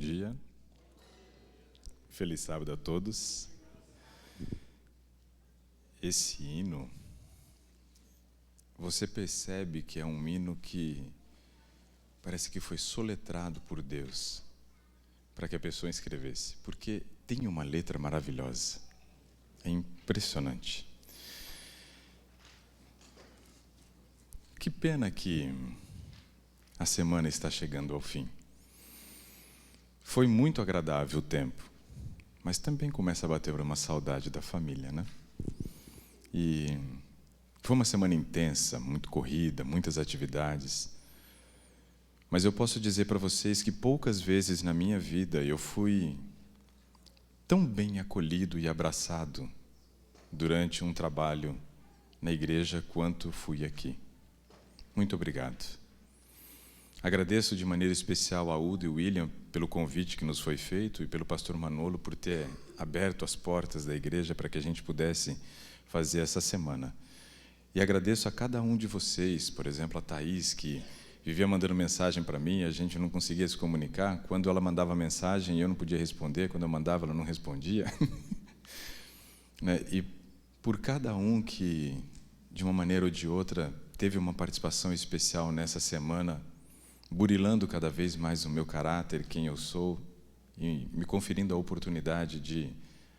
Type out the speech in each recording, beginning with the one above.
dia. Feliz sábado a todos. Esse hino, você percebe que é um hino que parece que foi soletrado por Deus para que a pessoa escrevesse, porque tem uma letra maravilhosa. É impressionante. Que pena que a semana está chegando ao fim. Foi muito agradável o tempo, mas também começa a bater uma saudade da família, né? E foi uma semana intensa, muito corrida, muitas atividades. Mas eu posso dizer para vocês que poucas vezes na minha vida eu fui tão bem acolhido e abraçado durante um trabalho na igreja quanto fui aqui. Muito obrigado. Agradeço de maneira especial a Udo e o William pelo convite que nos foi feito e pelo pastor Manolo por ter aberto as portas da igreja para que a gente pudesse fazer essa semana. E agradeço a cada um de vocês, por exemplo, a Thaís, que vivia mandando mensagem para mim, a gente não conseguia se comunicar. Quando ela mandava mensagem, eu não podia responder. Quando eu mandava, ela não respondia. E por cada um que, de uma maneira ou de outra, teve uma participação especial nessa semana, burilando cada vez mais o meu caráter, quem eu sou, e me conferindo a oportunidade de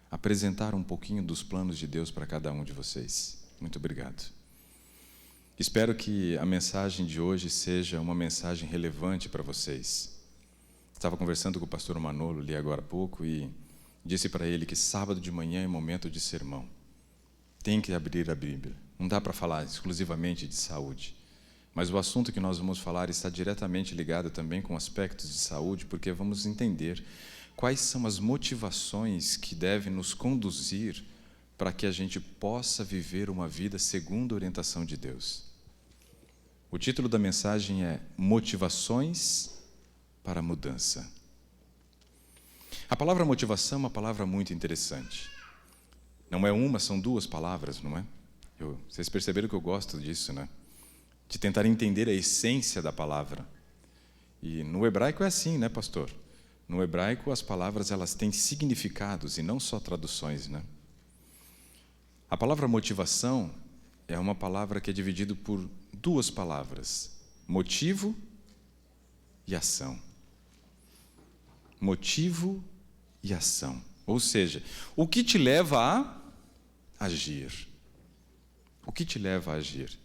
apresentar um pouquinho dos planos de Deus para cada um de vocês. Muito obrigado. Espero que a mensagem de hoje seja uma mensagem relevante para vocês. Estava conversando com o pastor Manolo ali agora há pouco e disse para ele que sábado de manhã é momento de sermão. Tem que abrir a Bíblia. Não dá para falar exclusivamente de saúde. Mas o assunto que nós vamos falar está diretamente ligado também com aspectos de saúde, porque vamos entender quais são as motivações que devem nos conduzir para que a gente possa viver uma vida segundo a orientação de Deus. O título da mensagem é Motivações para a Mudança. A palavra motivação é uma palavra muito interessante. Não é uma, são duas palavras, não é? Vocês perceberam que eu gosto disso, né? De tentar entender a essência da palavra. E no hebraico é assim, né, pastor? No hebraico as palavras elas têm significados e não só traduções, né? A palavra motivação é uma palavra que é dividida por duas palavras: motivo e ação. Motivo e ação. Ou seja, o que te leva a agir? O que te leva a agir?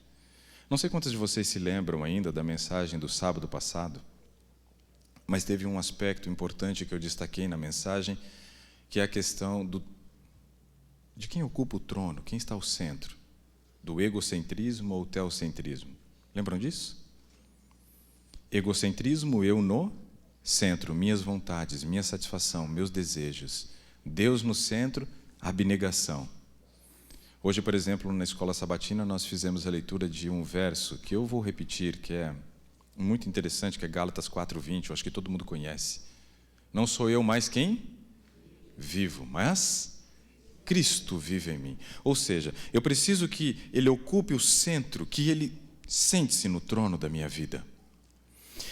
Não sei quantos de vocês se lembram ainda da mensagem do sábado passado, mas teve um aspecto importante que eu destaquei na mensagem, que é a questão de quem ocupa o trono, quem está ao centro, do egocentrismo ou teocentrismo. Lembram disso? Egocentrismo, eu no centro, minhas vontades, minha satisfação, meus desejos. Deus no centro, abnegação. Hoje, por exemplo, na escola sabatina, nós fizemos a leitura de um verso que eu vou repetir, que é muito interessante, que é Gálatas 4:20, eu acho que todo mundo conhece. Não sou eu mais quem vivo, mas Cristo vive em mim. Ou seja, eu preciso que Ele ocupe o centro, que Ele sente-se no trono da minha vida.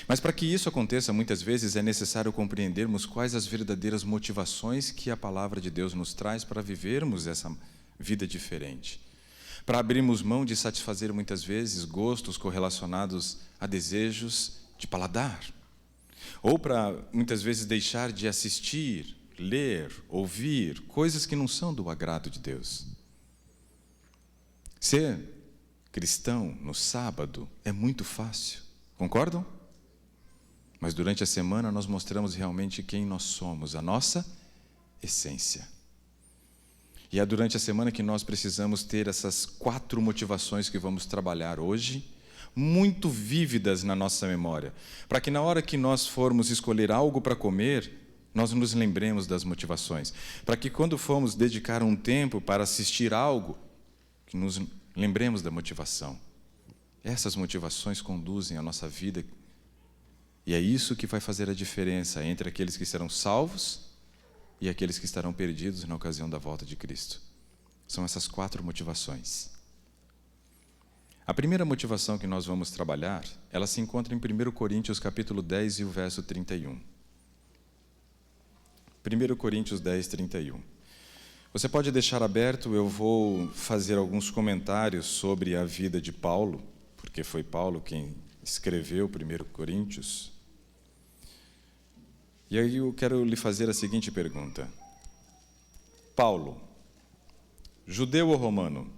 Mas para que isso aconteça, muitas vezes é necessário compreendermos quais as verdadeiras motivações que a palavra de Deus nos traz para vivermos essa vida diferente. Para abrirmos mão de satisfazer muitas vezes gostos correlacionados a desejos de paladar. Ou para muitas vezes deixar de assistir, ler, ouvir coisas que não são do agrado de Deus. Ser cristão no sábado é muito fácil, concordam? Mas durante a semana nós mostramos realmente quem nós somos, a nossa essência. E é durante a semana que nós precisamos ter essas 4 motivações que vamos trabalhar hoje, muito vívidas na nossa memória, para que na hora que nós formos escolher algo para comer, nós nos lembremos das motivações. Para que quando formos dedicar um tempo para assistir algo, que nos lembremos da motivação. Essas motivações conduzem a nossa vida. E é isso que vai fazer a diferença entre aqueles que serão salvos e aqueles que estarão perdidos na ocasião da volta de Cristo. São essas 4 motivações. A primeira motivação que nós vamos trabalhar, ela se encontra em 1 Coríntios capítulo 10 e o verso 31. 1 Coríntios 10, 31. Você pode deixar aberto, eu vou fazer alguns comentários sobre a vida de Paulo, porque foi Paulo quem escreveu 1 Coríntios. E aí eu quero lhe fazer a seguinte pergunta. Paulo, judeu ou romano?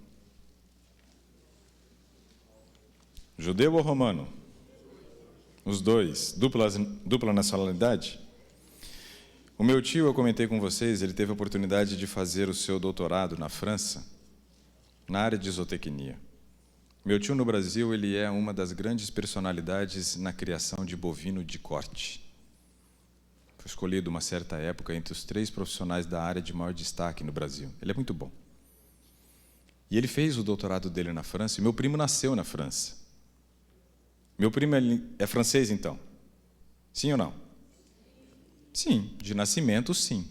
Judeu ou romano? Os dois, dupla nacionalidade? O meu tio, eu comentei com vocês, ele teve a oportunidade de fazer o seu doutorado na França, na área de zootecnia. Meu tio no Brasil, ele é uma das grandes personalidades na criação de bovino de corte. Foi escolhido uma certa época entre os 3 profissionais da área de maior destaque no Brasil. Ele é muito bom. E ele fez o doutorado dele na França, e meu primo nasceu na França. Meu primo é francês, então? Sim ou não? Sim, de nascimento, sim.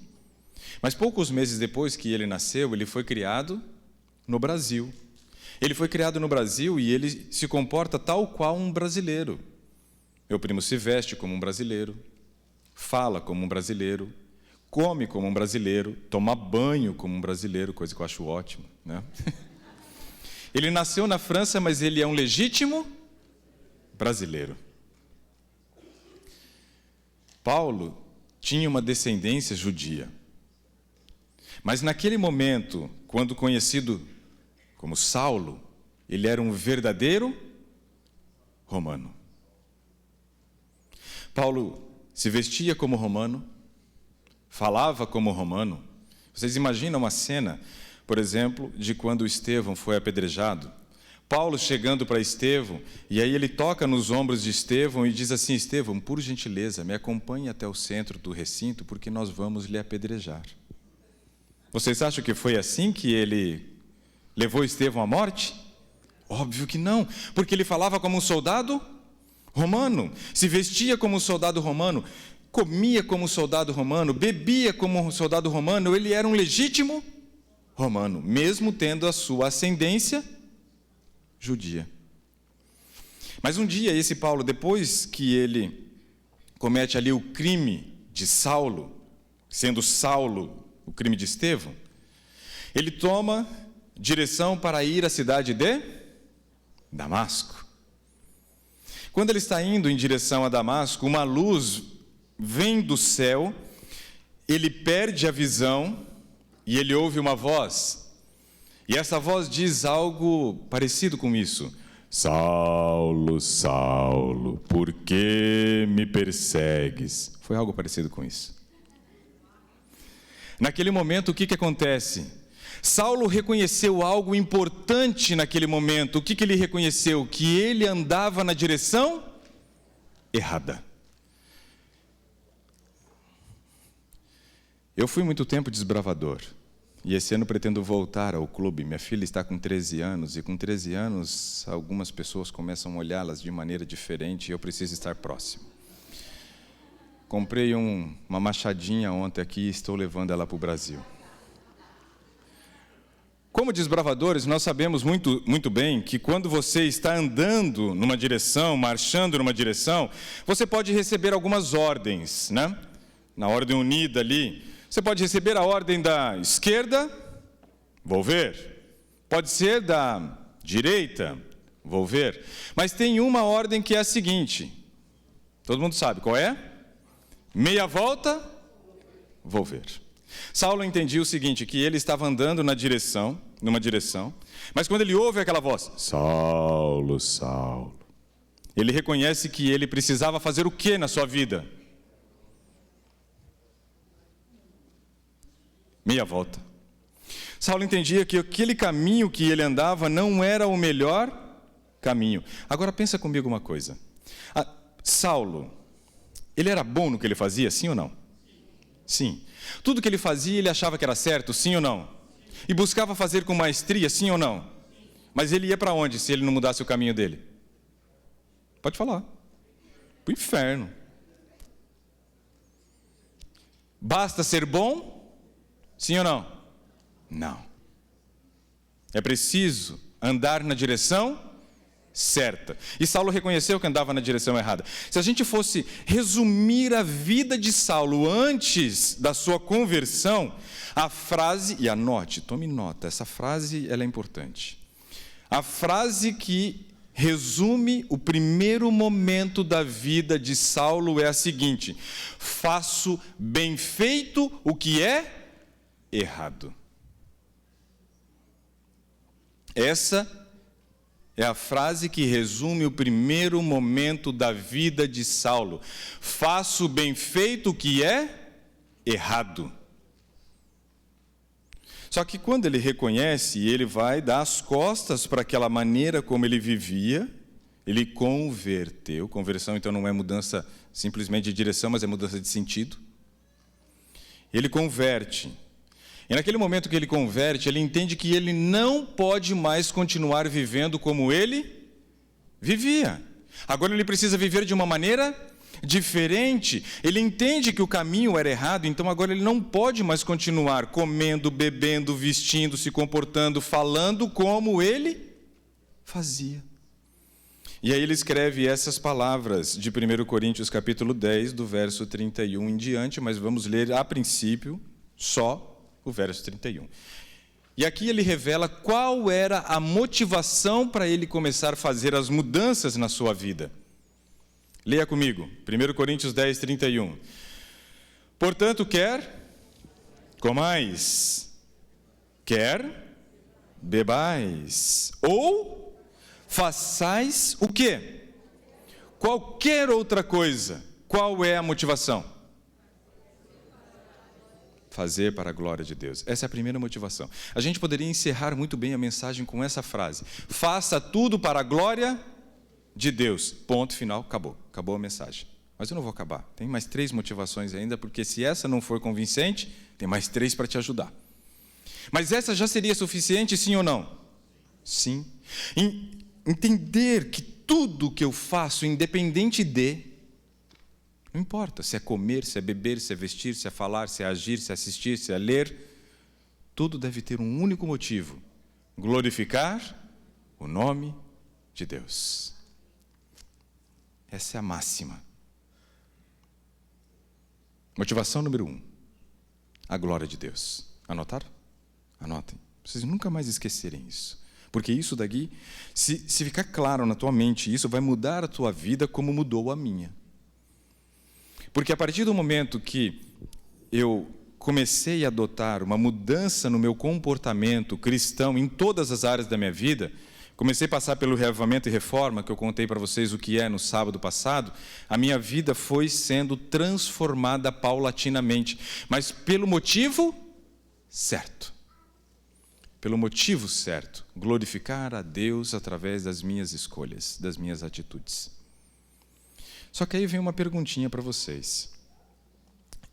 Mas poucos meses depois que ele nasceu, ele foi criado no Brasil. Ele foi criado no Brasil e ele se comporta tal qual um brasileiro. Meu primo se veste como um brasileiro, fala como um brasileiro, come como um brasileiro, toma banho como um brasileiro, coisa que eu acho ótimo, né? Ele nasceu na França, mas ele é um legítimo brasileiro. Paulo tinha uma descendência judia. Mas naquele momento, quando conhecido como Saulo, ele era um verdadeiro romano. Paulo se vestia como romano, falava como romano. Vocês imaginam uma cena, por exemplo, de quando Estevão foi apedrejado? Paulo chegando para Estevão, e aí ele toca nos ombros de Estevão e diz assim: Estevão, por gentileza, me acompanhe até o centro do recinto, porque nós vamos lhe apedrejar. Vocês acham que foi assim que ele levou Estevão à morte? Óbvio que não, porque ele falava como um soldado romano, se vestia como um soldado romano, comia como um soldado romano, bebia como um soldado romano, ele era um legítimo romano, mesmo tendo a sua ascendência judia. Mas um dia esse Paulo, depois que ele comete ali o crime de Saulo, sendo Saulo o crime de Estevão, ele toma direção para ir à cidade de Damasco. Quando ele está indo em direção a Damasco, uma luz vem do céu, ele perde a visão e ele ouve uma voz. E essa voz diz algo parecido com isso. Saulo, Saulo, por que me persegues? Foi algo parecido com isso. Naquele momento, o que acontece? Saulo reconheceu algo importante naquele momento. O que ele reconheceu? Que ele andava na direção errada. Eu fui muito tempo desbravador. E esse ano pretendo voltar ao clube. Minha filha está com 13 anos, e com 13 anos, algumas pessoas começam a olhá-las de maneira diferente e eu preciso estar próximo. Comprei uma machadinha ontem aqui e estou levando ela para o Brasil. Como desbravadores, nós sabemos muito bem que quando você está andando numa direção, marchando numa direção, você pode receber algumas ordens, né? Na ordem unida ali, você pode receber a ordem da esquerda, vou ver. Pode ser da direita, vou ver. Mas tem uma ordem que é a seguinte. Todo mundo sabe qual é? Meia volta, vou ver. Saulo entendia o seguinte, que ele estava andando numa direção, mas quando ele ouve aquela voz, Saulo, Saulo, ele reconhece que ele precisava fazer o que na sua vida? Meia volta. Saulo entendia que aquele caminho que ele andava não era o melhor caminho. Agora pensa comigo uma coisa. Saulo, ele era bom no que ele fazia, sim ou não? Sim. Tudo que ele fazia, ele achava que era certo, sim ou não? E buscava fazer com maestria, sim ou não? Mas ele ia para onde se ele não mudasse o caminho dele? Pode falar. Para o inferno. Basta ser bom? Sim ou não? Não. É preciso andar na direção certa. E Saulo reconheceu que andava na direção errada. Se a gente fosse resumir a vida de Saulo antes da sua conversão, a frase, e anote, tome nota, essa frase ela é importante. A frase que resume o primeiro momento da vida de Saulo é a seguinte: faço bem feito o que é errado. Essa é a frase que resume o primeiro momento da vida de Saulo. Faço bem feito o que é errado. Só que quando ele reconhece e ele vai dar as costas para aquela maneira como ele vivia, ele converteu. Conversão, então, não é mudança simplesmente de direção, mas é mudança de sentido. Ele converte. E naquele momento que ele converte, ele entende que ele não pode mais continuar vivendo como ele vivia. Agora ele precisa viver de uma maneira diferente. Ele entende que o caminho era errado, então agora ele não pode mais continuar comendo, bebendo, vestindo, se comportando, falando como ele fazia. E aí ele escreve essas palavras de 1 Coríntios capítulo 10, do verso 31 em diante, mas vamos ler a princípio só o verso 31. E aqui ele revela qual era a motivação para ele começar a fazer as mudanças na sua vida. Leia comigo, 1 Coríntios 10, 31. Portanto, quer comais, quer bebais, ou façais o quê? Qualquer outra coisa. Qual é a motivação? Fazer para a glória de Deus. Essa é a primeira motivação. A gente poderia encerrar muito bem a mensagem com essa frase: faça tudo para a glória de Deus. Ponto final, acabou. Acabou a mensagem. Mas eu não vou acabar. Tem mais 3 motivações ainda, porque se essa não for convincente, tem mais 3 para te ajudar. Mas essa já seria suficiente, sim ou não? Sim. Entender que tudo que eu faço, independente de, não importa se é comer, se é beber, se é vestir, se é falar, se é agir, se é assistir, se é ler, tudo deve ter um único motivo: glorificar o nome de Deus. Essa é a máxima. Motivação número 1, a glória de Deus. Anotaram? Anotem. Vocês nunca mais esquecerem isso. Porque isso daqui, se ficar claro na tua mente, isso vai mudar a tua vida como mudou a minha. Porque a partir do momento que eu comecei a adotar uma mudança no meu comportamento cristão em todas as áreas da minha vida, comecei a passar pelo reavivamento e reforma, que eu contei para vocês o que é no sábado passado, a minha vida foi sendo transformada paulatinamente, mas pelo motivo certo. Pelo motivo certo, glorificar a Deus através das minhas escolhas, das minhas atitudes. Só que aí vem uma perguntinha para vocês.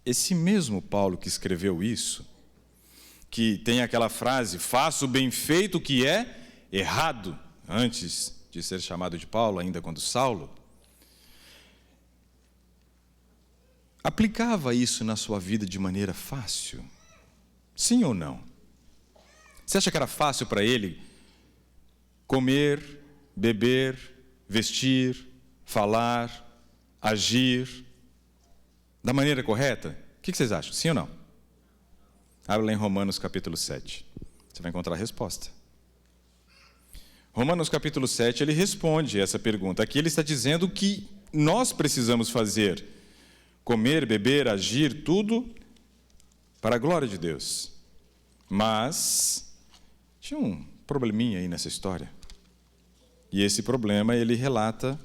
Esse mesmo Paulo que escreveu isso, que tem aquela frase, faço bem feito o que é errado, antes de ser chamado de Paulo, ainda quando Saulo, aplicava isso na sua vida de maneira fácil? Sim ou não? Você acha que era fácil para ele comer, beber, vestir, falar, agir da maneira correta? O que vocês acham? Sim ou não? Abre lá em Romanos capítulo 7. Você vai encontrar a resposta. Romanos capítulo 7, ele responde essa pergunta. Aqui ele está dizendo que nós precisamos fazer: comer, beber, agir, tudo para a glória de Deus. Mas tinha um probleminha aí nessa história. E esse problema ele relata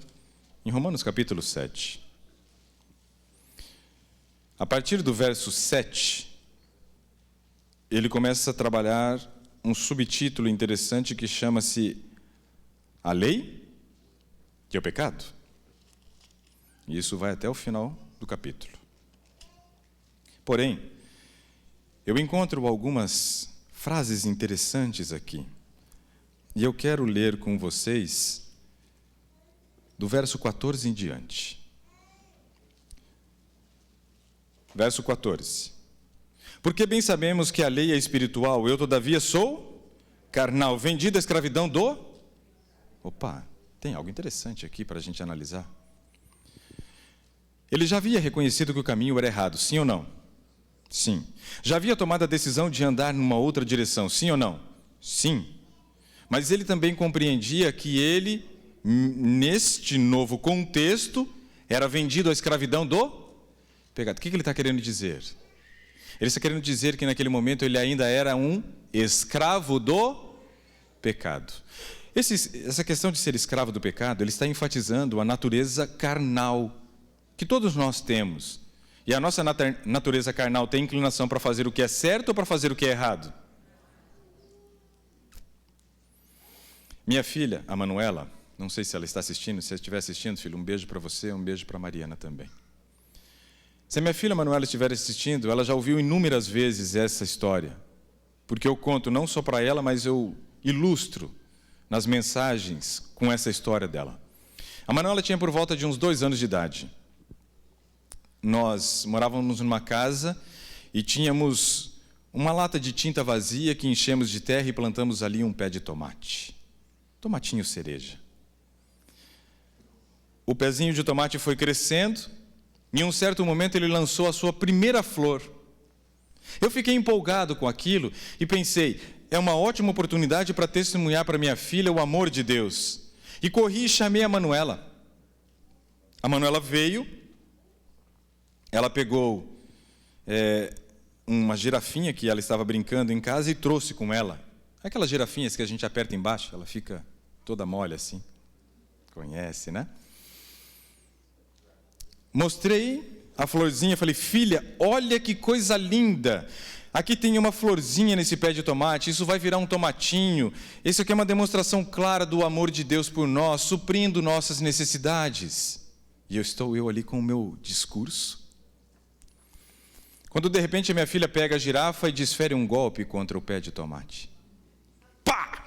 em Romanos capítulo 7. A partir do verso 7, ele começa a trabalhar um subtítulo interessante que chama-se A Lei e o Pecado. E isso vai até o final do capítulo. Porém, eu encontro algumas frases interessantes aqui. E eu quero ler com vocês do verso 14 em diante. Verso 14. Porque bem sabemos que a lei é espiritual, eu todavia sou carnal, vendido à escravidão do... Opa, Tem algo interessante aqui para a gente analisar. Ele já havia reconhecido que o caminho era errado, sim ou não? Sim. Já havia tomado a decisão de andar numa outra direção, sim ou não? Sim. Mas ele também compreendia que ele, neste novo contexto, era vendido à escravidão do pecado. O que ele está querendo dizer? Ele está querendo dizer que naquele momento ele ainda era um escravo do pecado. Essa questão de ser escravo do pecado, ele está enfatizando a natureza carnal que todos nós temos. E a nossa natureza carnal tem inclinação para fazer o que é certo ou para fazer o que é errado? Minha filha, a Manuela, não sei se ela está assistindo, se ela estiver assistindo, filho, um beijo para você, um beijo para a Mariana também. Se a minha filha Manuela estiver assistindo, ela já ouviu inúmeras vezes essa história, porque eu conto não só para ela, mas eu ilustro nas mensagens com essa história dela. A Manuela tinha por volta de uns 2 anos de idade. Nós morávamos numa casa e tínhamos uma lata de tinta vazia que enchemos de terra e plantamos ali um pé de tomate. Tomatinho cereja. O pezinho de tomate foi crescendo e em um certo momento ele lançou a sua primeira flor. Eu fiquei empolgado com aquilo e pensei, é uma ótima oportunidade para testemunhar para minha filha o amor de Deus. E corri e chamei a Manuela. A Manuela veio, ela pegou uma girafinha que ela estava brincando em casa e trouxe com ela. Aquelas girafinhas que a gente aperta embaixo, ela fica toda mole assim. Conhece, né? Mostrei a florzinha, falei, filha, olha que coisa linda. Aqui tem uma florzinha nesse pé de tomate, isso vai virar um tomatinho. Isso aqui é uma demonstração clara do amor de Deus por nós, suprindo nossas necessidades. E estou ali com o meu discurso. Quando de repente a minha filha pega a girafa e desfere um golpe contra o pé de tomate. Pá!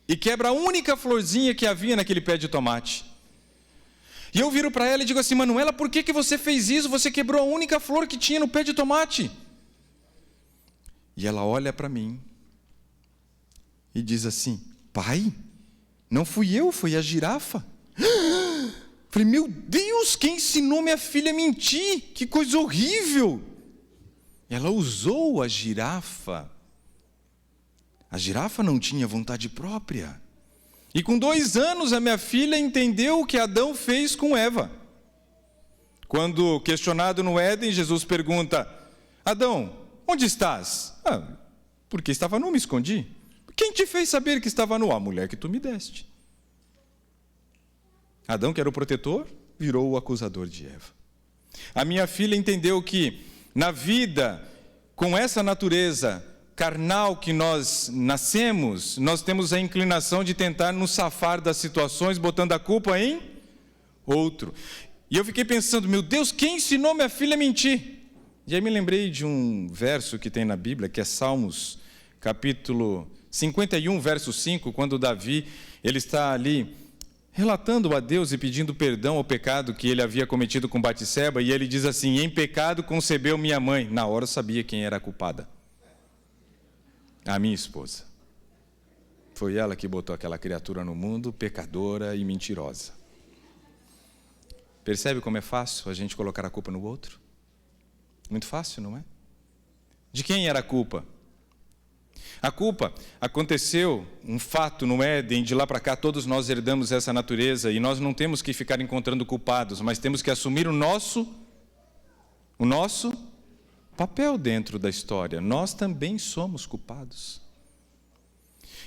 E quebra a única florzinha que havia naquele pé de tomate. E eu viro para ela e digo assim, Manuela, por que você fez isso? Você quebrou a única flor que tinha no pé de tomate. E ela olha para mim e diz assim, pai, não fui eu, foi a girafa. Falei, meu Deus, quem ensinou minha filha a mentir? Que coisa horrível. Ela usou a girafa. A girafa não tinha vontade própria. E com 2 anos a minha filha entendeu o que Adão fez com Eva. Quando questionado no Éden, Jesus pergunta, Adão, onde estás? Porque estava nu, me escondi. Quem te fez saber que estava nu? A mulher que tu me deste. Adão, que era o protetor, virou o acusador de Eva. A minha filha entendeu que na vida, com essa natureza carnal que nós nascemos, nós temos a inclinação de tentar nos safar das situações, botando a culpa em outro. E eu fiquei pensando, meu Deus, quem ensinou minha filha a mentir? E aí me lembrei de um verso que tem na Bíblia, que é Salmos, capítulo 51, verso 5, quando Davi, ele está ali relatando a Deus e pedindo perdão ao pecado que ele havia cometido com Batseba, e ele diz assim, em pecado concebeu minha mãe. Na hora eu sabia quem era a culpada. A minha esposa. Foi ela que botou aquela criatura no mundo, pecadora e mentirosa. Percebe como é fácil a gente colocar a culpa no outro? Muito fácil, não é? De quem era a culpa? A culpa aconteceu, um fato no Éden, de lá para cá todos nós herdamos essa natureza e nós não temos que ficar encontrando culpados, mas temos que assumir o nosso papel dentro da história. Nós também somos culpados.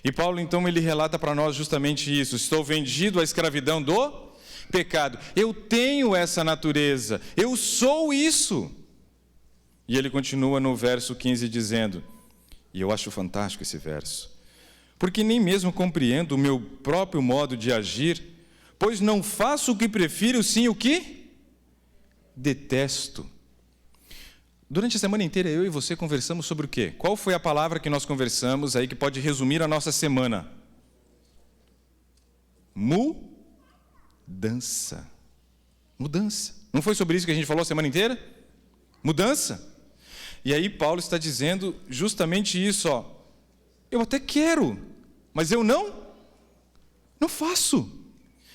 E Paulo então ele relata para nós justamente isso, estou vendido à escravidão do pecado. Eu tenho essa natureza, eu sou isso. E ele continua no verso 15 dizendo, e eu acho fantástico esse verso, porque nem mesmo compreendo o meu próprio modo de agir, pois não faço o que prefiro, sim o que detesto. Durante a semana inteira eu e você conversamos sobre o quê? Qual foi a palavra que nós conversamos aí que pode resumir a nossa semana? Mudança. Mudança. Não foi sobre isso que a gente falou a semana inteira? Mudança. E aí Paulo está dizendo justamente isso, ó. Eu até quero, mas eu não Não faço.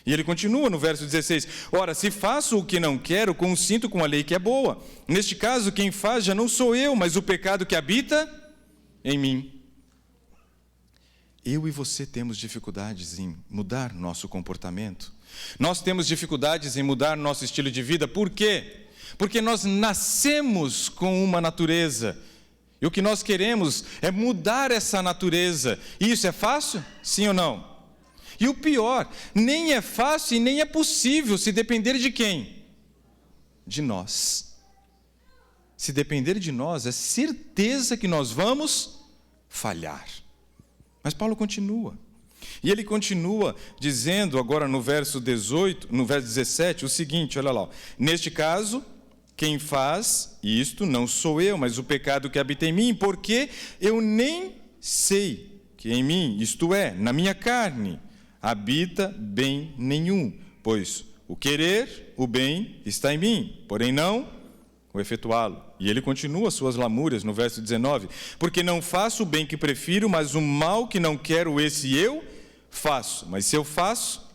E ele continua no verso 16: ora, se faço o que não quero, consinto com a lei que é boa. Neste caso, quem faz já não sou eu, mas o pecado que habita em mim. Eu e você temos dificuldades em mudar nosso comportamento. Nós temos dificuldades em mudar nosso estilo de vida. Por quê? Porque nós nascemos com uma natureza. E o que nós queremos é mudar essa natureza. E isso é fácil? Sim ou não? E o pior, nem é fácil e nem é possível se depender de quem? De nós. Se depender de nós, é certeza que nós vamos falhar. Mas Paulo continua. E ele continua dizendo agora no verso 18, no verso 17, o seguinte, olha lá. Neste caso, quem faz isto não sou eu, mas o pecado que habita em mim, porque eu nem sei que em mim, isto é, na minha carne, habita bem nenhum, pois o querer, o bem, está em mim, porém não o efetuá-lo. E ele continua suas lamúrias no verso 19, porque não faço o bem que prefiro, mas o mal que não quero, esse eu faço. Mas se eu faço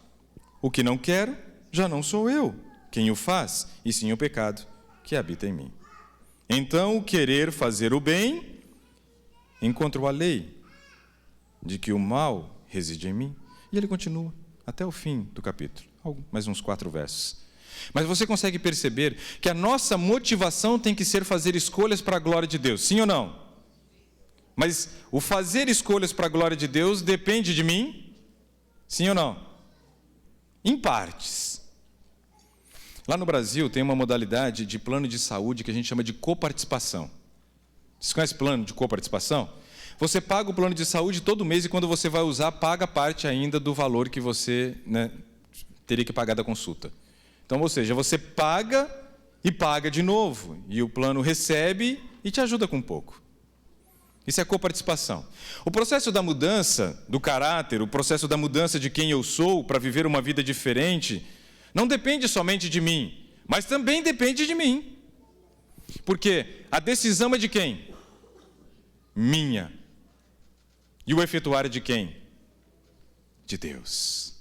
o que não quero, já não sou eu quem o faz, e sim o pecado que habita em mim. Então, o querer fazer o bem, encontro a lei de que o mal reside em mim. E ele continua até o fim do capítulo, mais uns 4 versos. Mas você consegue perceber que a nossa motivação tem que ser fazer escolhas para a glória de Deus, sim ou não? Mas o fazer escolhas para a glória de Deus depende de mim, sim ou não? Em partes. Lá no Brasil tem uma modalidade de plano de saúde que a gente chama de coparticipação. Vocês conhecem plano de coparticipação? Você paga o plano de saúde todo mês e quando você vai usar, paga parte ainda do valor que você teria que pagar da consulta. Então, ou seja, você paga e paga de novo. E o plano recebe e te ajuda com um pouco. Isso é coparticipação. O processo da mudança do caráter, o processo da mudança de quem eu sou para viver uma vida diferente, não depende somente de mim, mas também depende de mim. Porque a decisão é de quem? Minha. E o efetuar é de quem? De Deus.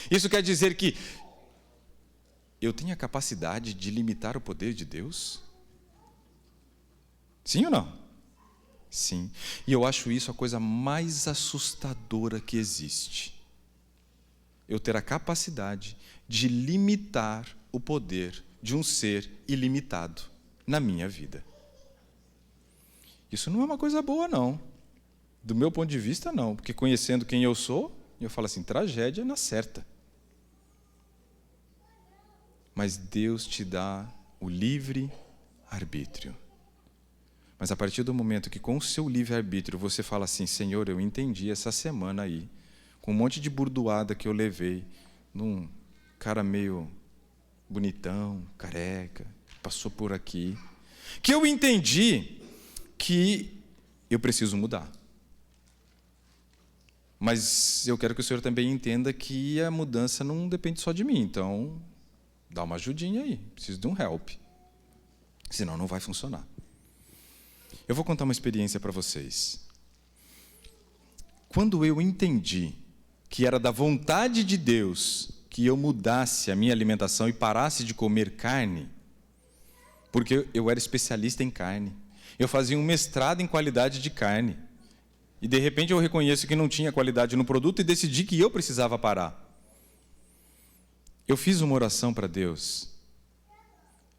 Isso quer dizer que eu tenho a capacidade de limitar o poder de Deus? Sim ou não? Sim. E eu acho isso a coisa mais assustadora que existe. Eu ter a capacidade de limitar o poder de um ser ilimitado na minha vida. Isso não é uma coisa boa, não. Do meu ponto de vista, não. Porque conhecendo quem eu sou, eu falo assim, tragédia na certa. Mas Deus te dá o livre arbítrio. Mas a partir do momento que com o seu livre arbítrio você fala assim, Senhor, eu entendi essa semana aí, com um monte de burdoada que eu levei, num cara meio bonitão, careca, passou por aqui, que eu entendi que eu preciso mudar. Mas eu quero que o Senhor também entenda que a mudança não depende só de mim, então dá uma ajudinha aí, preciso de um help. Senão não vai funcionar. Eu vou contar uma experiência para vocês. Quando eu entendi que era da vontade de Deus que eu mudasse a minha alimentação e parasse de comer carne, porque eu era especialista em carne. Eu fazia um mestrado em qualidade de carne. E de repente eu reconheço que não tinha qualidade no produto e decidi que eu precisava parar. Eu fiz uma oração para Deus.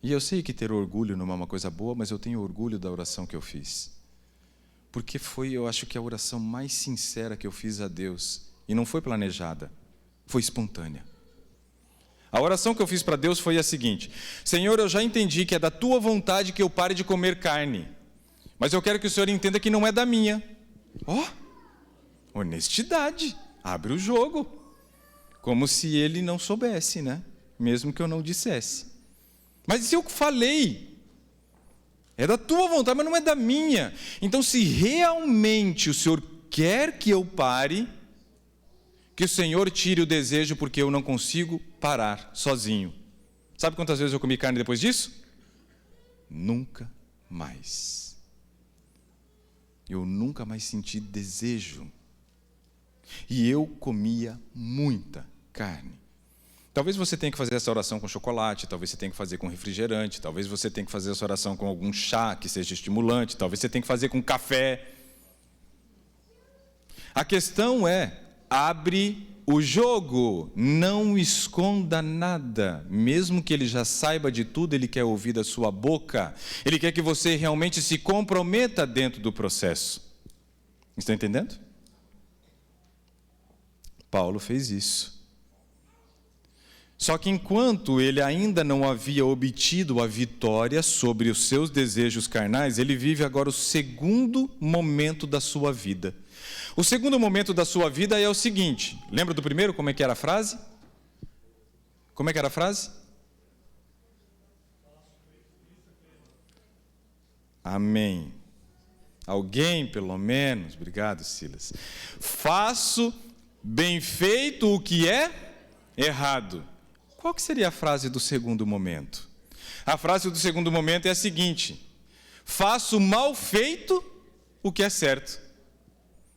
E eu sei que ter orgulho não é uma coisa boa, mas eu tenho orgulho da oração que eu fiz. Porque foi, eu acho que a oração mais sincera que eu fiz a Deus. E não foi planejada, foi espontânea. A oração que eu fiz para Deus foi a seguinte: Senhor, eu já entendi que é da tua vontade que eu pare de comer carne. Mas eu quero que o Senhor entenda que não é da minha. Honestidade, abre o jogo. Como se ele não soubesse, né? Mesmo que eu não dissesse. Mas se eu falei, é da tua vontade, mas não é da minha. Então, se realmente o Senhor quer que eu pare, que o Senhor tire o desejo, porque eu não consigo parar sozinho. Sabe quantas vezes eu comi carne depois disso? Nunca mais. Eu nunca mais senti desejo. E eu comia muita carne. Talvez você tenha que fazer essa oração com chocolate, talvez você tenha que fazer com refrigerante, talvez você tenha que fazer essa oração com algum chá que seja estimulante, talvez você tenha que fazer com café. A questão é, abre o jogo, não esconda nada. Mesmo que ele já saiba de tudo, ele quer ouvir da sua boca. Ele quer que você realmente se comprometa dentro do processo. Estão entendendo? Paulo fez isso. Só que enquanto ele ainda não havia obtido a vitória sobre os seus desejos carnais, ele vive agora o segundo momento da sua vida. O segundo momento da sua vida é o seguinte, lembra do primeiro, como é que era a frase? Como é que era a frase? Amém. Alguém, pelo menos, obrigado, Silas. Faço bem feito o que é errado. Qual que seria a frase do segundo momento? A frase do segundo momento é a seguinte: faço mal feito o que é certo.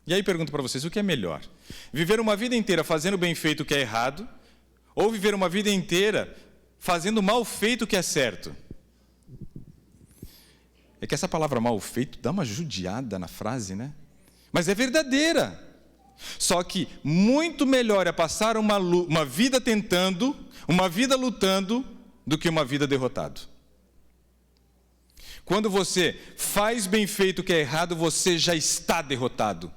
E aí pergunto para vocês, o que é melhor? Viver uma vida inteira fazendo bem feito o que é errado, ou viver uma vida inteira fazendo mal feito o que é certo? É que essa palavra mal feito dá uma judiada na frase, né? Mas é verdadeira. Só que muito melhor é passar uma vida tentando, uma vida lutando, do que uma vida derrotado. Quando você faz bem feito o que é errado, você já está derrotado.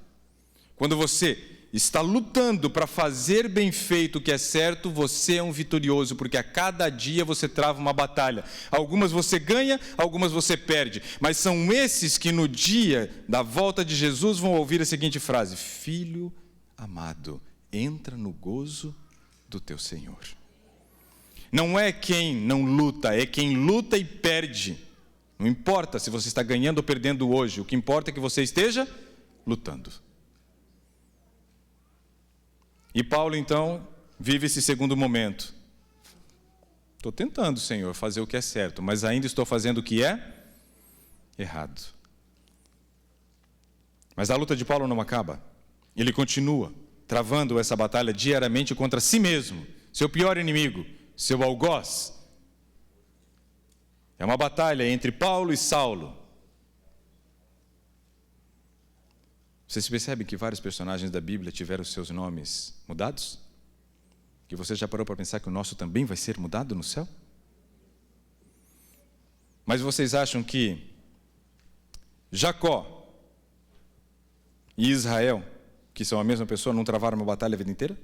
Quando você está lutando para fazer bem feito o que é certo, você é um vitorioso, porque a cada dia você trava uma batalha. Algumas você ganha, algumas você perde. Mas são esses que no dia da volta de Jesus vão ouvir a seguinte frase: Filho amado, entra no gozo do teu Senhor. Não é quem não luta, é quem luta e perde. Não importa se você está ganhando ou perdendo hoje, o que importa é que você esteja lutando. E Paulo, então, vive esse segundo momento. Estou tentando, Senhor, fazer o que é certo, mas ainda estou fazendo o que é errado. Mas a luta de Paulo não acaba. Ele continua travando essa batalha diariamente contra si mesmo, seu pior inimigo, seu algoz. É uma batalha entre Paulo e Saulo. Você se percebe que vários personagens da Bíblia tiveram seus nomes mudados? Que você já parou para pensar que o nosso também vai ser mudado no céu? Mas vocês acham que Jacó e Israel, que são a mesma pessoa, não travaram uma batalha a vida inteira?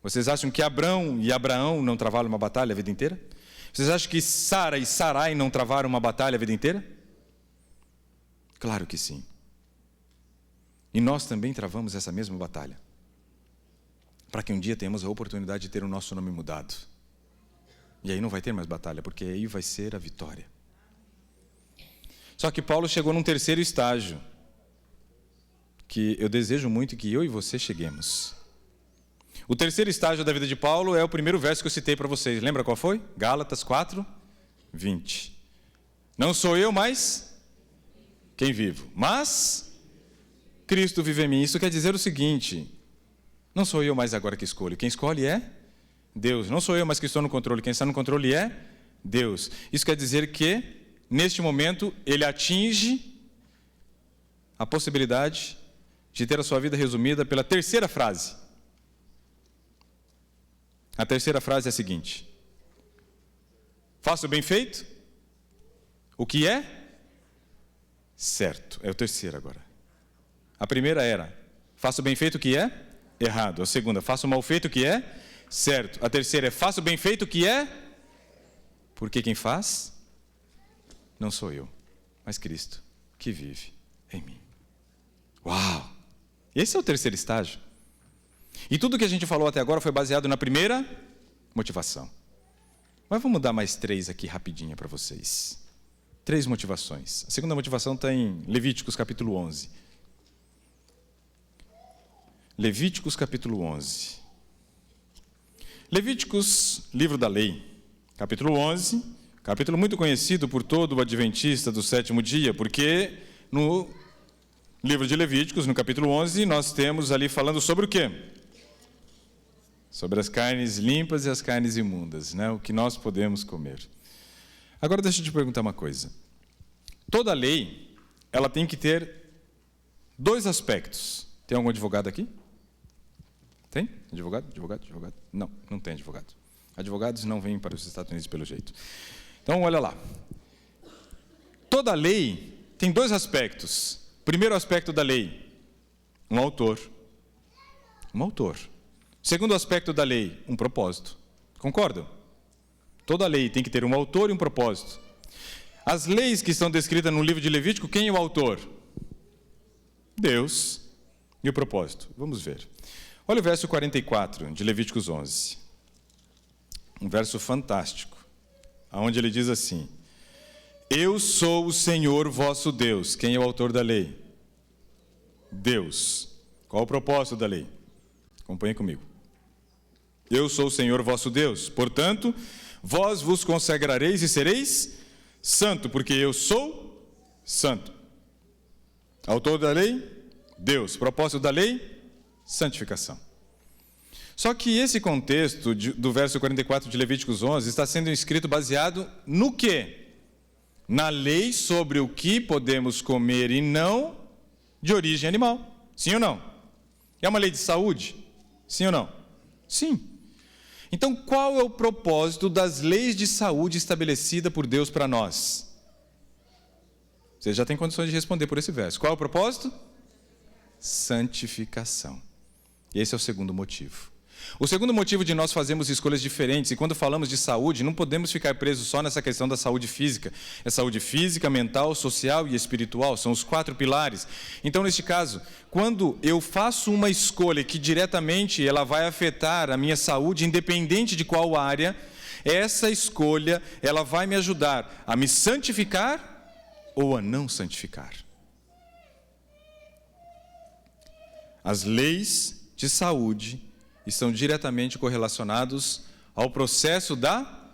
Vocês acham que Abrão e Abraão não travaram uma batalha a vida inteira? Vocês acham que Sara e Sarai não travaram uma batalha a vida inteira? Claro que sim. E nós também travamos essa mesma batalha, para que um dia tenhamos a oportunidade de ter o nosso nome mudado. E aí não vai ter mais batalha, porque aí vai ser a vitória. Só que Paulo chegou num terceiro estágio, que eu desejo muito que eu e você cheguemos. O terceiro estágio da vida de Paulo é o primeiro verso que eu citei para vocês. Lembra qual foi? Gálatas 4, 20. Não sou eu, mas quem vivo, mas Cristo vive em mim. Isso quer dizer o seguinte: não sou eu mais agora que escolho. Quem escolhe é Deus. Não sou eu mais que estou no controle. Quem está no controle é Deus. Isso quer dizer que, neste momento, ele atinge a possibilidade de ter a sua vida resumida pela terceira frase. A terceira frase é a seguinte: faço o bem feito, o que é certo. É o terceiro agora. A primeira era, faço bem feito o que é errado. A segunda, faço mal feito o que é certo. A terceira é, faço bem feito o que é, porque quem faz não sou eu, mas Cristo que vive em mim. Uau! Esse é o terceiro estágio. E tudo que a gente falou até agora foi baseado na primeira motivação. Mas vamos dar mais 3 aqui rapidinho para vocês. 3 motivações. A segunda motivação está em Levíticos capítulo 11. Levíticos capítulo 11. Levíticos, livro da lei, capítulo 11, capítulo muito conhecido por todo o adventista do sétimo dia, porque no livro de Levíticos, no capítulo 11, nós temos ali falando sobre o quê? Sobre as carnes limpas e as carnes imundas, né? O que nós podemos comer. Agora deixa eu te perguntar uma coisa. Toda lei, ela tem que ter dois aspectos. Tem algum advogado aqui? Tem? Advogado? Não, não tem advogado. Advogados não vêm para os Estados Unidos pelo jeito. Então, olha lá. Toda lei tem dois aspectos. Primeiro aspecto da lei, um autor. Um autor. Segundo aspecto da lei, um propósito. Concordam? Toda lei tem que ter um autor e um propósito. As leis que estão descritas no livro de Levítico, quem é o autor? Deus. E o propósito? Vamos ver. Olha o verso 44 de Levíticos 11. Um verso fantástico, onde ele diz assim: Eu sou o Senhor vosso Deus. Quem é o autor da lei? Deus. Qual o propósito da lei? Acompanhe comigo. Eu sou o Senhor vosso Deus. Portanto, vós vos consagrareis e sereis santo, porque eu sou santo. Autor da lei? Deus. Propósito da lei? Santificação. Só que esse contexto do verso 44 de Levíticos 11 está sendo escrito baseado no quê? Na lei sobre o que podemos comer e não de origem animal. Sim ou não? É uma lei de saúde? Sim ou não? Sim. Então, qual é o propósito das leis de saúde estabelecida por Deus para nós? Você já tem condições de responder por esse verso. Qual é o propósito? Santificação. Esse é o segundo motivo. O segundo motivo de nós fazermos escolhas diferentes, e quando falamos de saúde, não podemos ficar presos só nessa questão da saúde física. É saúde física, mental, social e espiritual, são os 4 pilares. Então, neste caso, quando eu faço uma escolha que diretamente ela vai afetar a minha saúde, independente de qual área, essa escolha ela vai me ajudar a me santificar ou a não santificar. As leis de saúde estão diretamente correlacionados ao processo da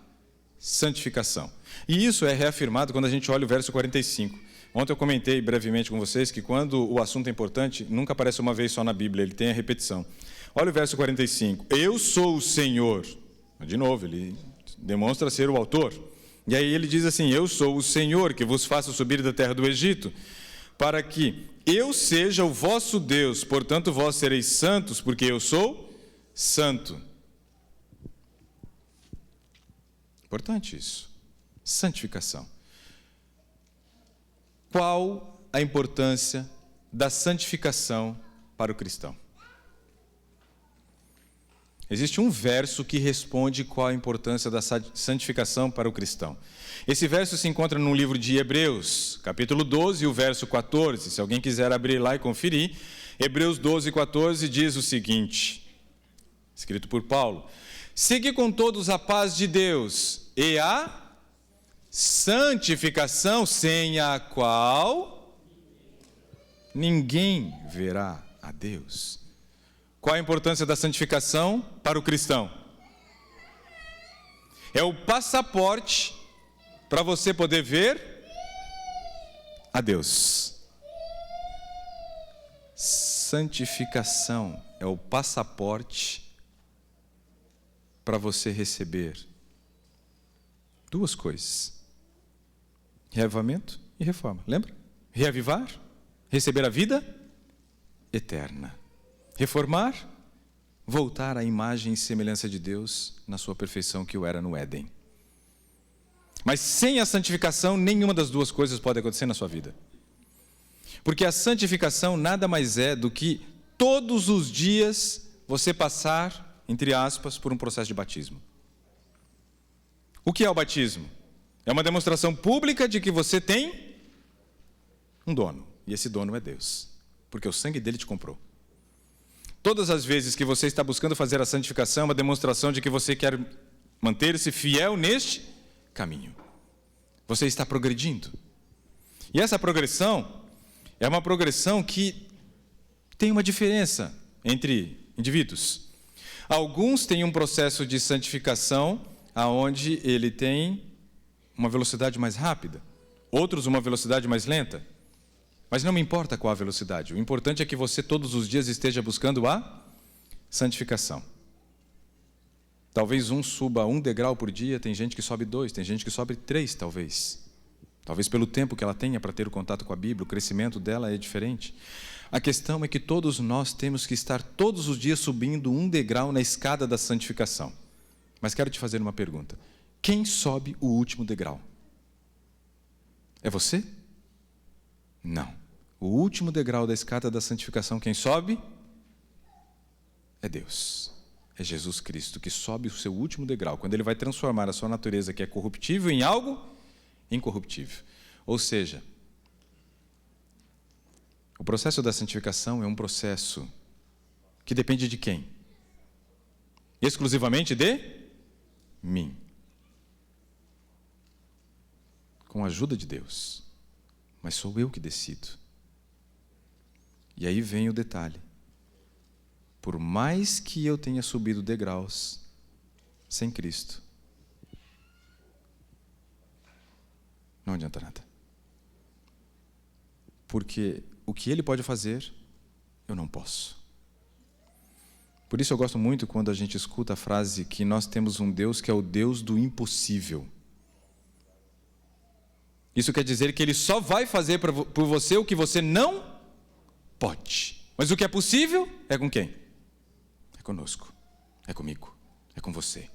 santificação. E isso é reafirmado quando a gente olha o verso 45. Ontem eu comentei brevemente com vocês que quando o assunto é importante, nunca aparece uma vez só na Bíblia, ele tem a repetição. Olha o verso 45. Eu sou o Senhor. De novo, ele demonstra ser o autor. E aí ele diz assim: Eu sou o Senhor que vos faço subir da terra do Egito, para que eu seja o vosso Deus. Portanto, vós sereis santos, porque eu sou santo. Importante isso. Santificação. Qual a importância da santificação para o cristão? Existe um verso que responde qual a importância da santificação para o cristão. Esse verso se encontra no livro de Hebreus, capítulo 12, o verso 14. Se alguém quiser abrir lá e conferir, Hebreus 12, 14 diz o seguinte, escrito por Paulo: Segui com todos a paz de Deus e a santificação, sem a qual ninguém verá a Deus. Qual a importância da santificação para o cristão? É o passaporte para você poder ver a Deus. Santificação é o passaporte para você receber duas coisas: reavivamento e reforma. Lembra? Reavivar, receber a vida eterna. Reformar, voltar à imagem e semelhança de Deus na sua perfeição que o era no Éden. Mas sem a santificação, nenhuma das duas coisas pode acontecer na sua vida. Porque a santificação nada mais é do que todos os dias você passar, entre aspas, por um processo de batismo. O que é o batismo? É uma demonstração pública de que você tem um dono. E esse dono é Deus. Porque o sangue dele te comprou. Todas as vezes que você está buscando fazer a santificação, é uma demonstração de que você quer manter-se fiel neste caminho. Você está progredindo. E essa progressão é uma progressão que tem uma diferença entre indivíduos. Alguns têm um processo de santificação onde ele tem uma velocidade mais rápida, outros uma velocidade mais lenta. Mas não me importa qual a velocidade. O importante é que você todos os dias esteja buscando a santificação. Talvez um suba 1 degrau por dia, tem gente que sobe 2, tem gente que sobe 3, talvez. Talvez pelo tempo que ela tenha para ter o contato com a Bíblia, o crescimento dela é diferente. A questão é que todos nós temos que estar todos os dias subindo 1 degrau na escada da santificação. Mas quero te fazer uma pergunta. Quem sobe o último degrau? É você? Não. O último degrau da escada da santificação, quem sobe? É Deus. É Jesus Cristo que sobe o seu último degrau, quando Ele vai transformar a sua natureza, que é corruptível, em algo incorruptível. Ou seja, o processo da santificação é um processo que depende de quem? Exclusivamente de mim. Com a ajuda de Deus. Mas sou eu que decido. E aí vem o detalhe. Por mais que eu tenha subido degraus sem Cristo, não adianta nada. Porque o que Ele pode fazer, eu não posso. Por isso eu gosto muito quando a gente escuta a frase que nós temos um Deus que é o Deus do impossível. Isso quer dizer que Ele só vai fazer por você o que você não pode. Mas o que é possível é com quem? É conosco, é comigo, é com você.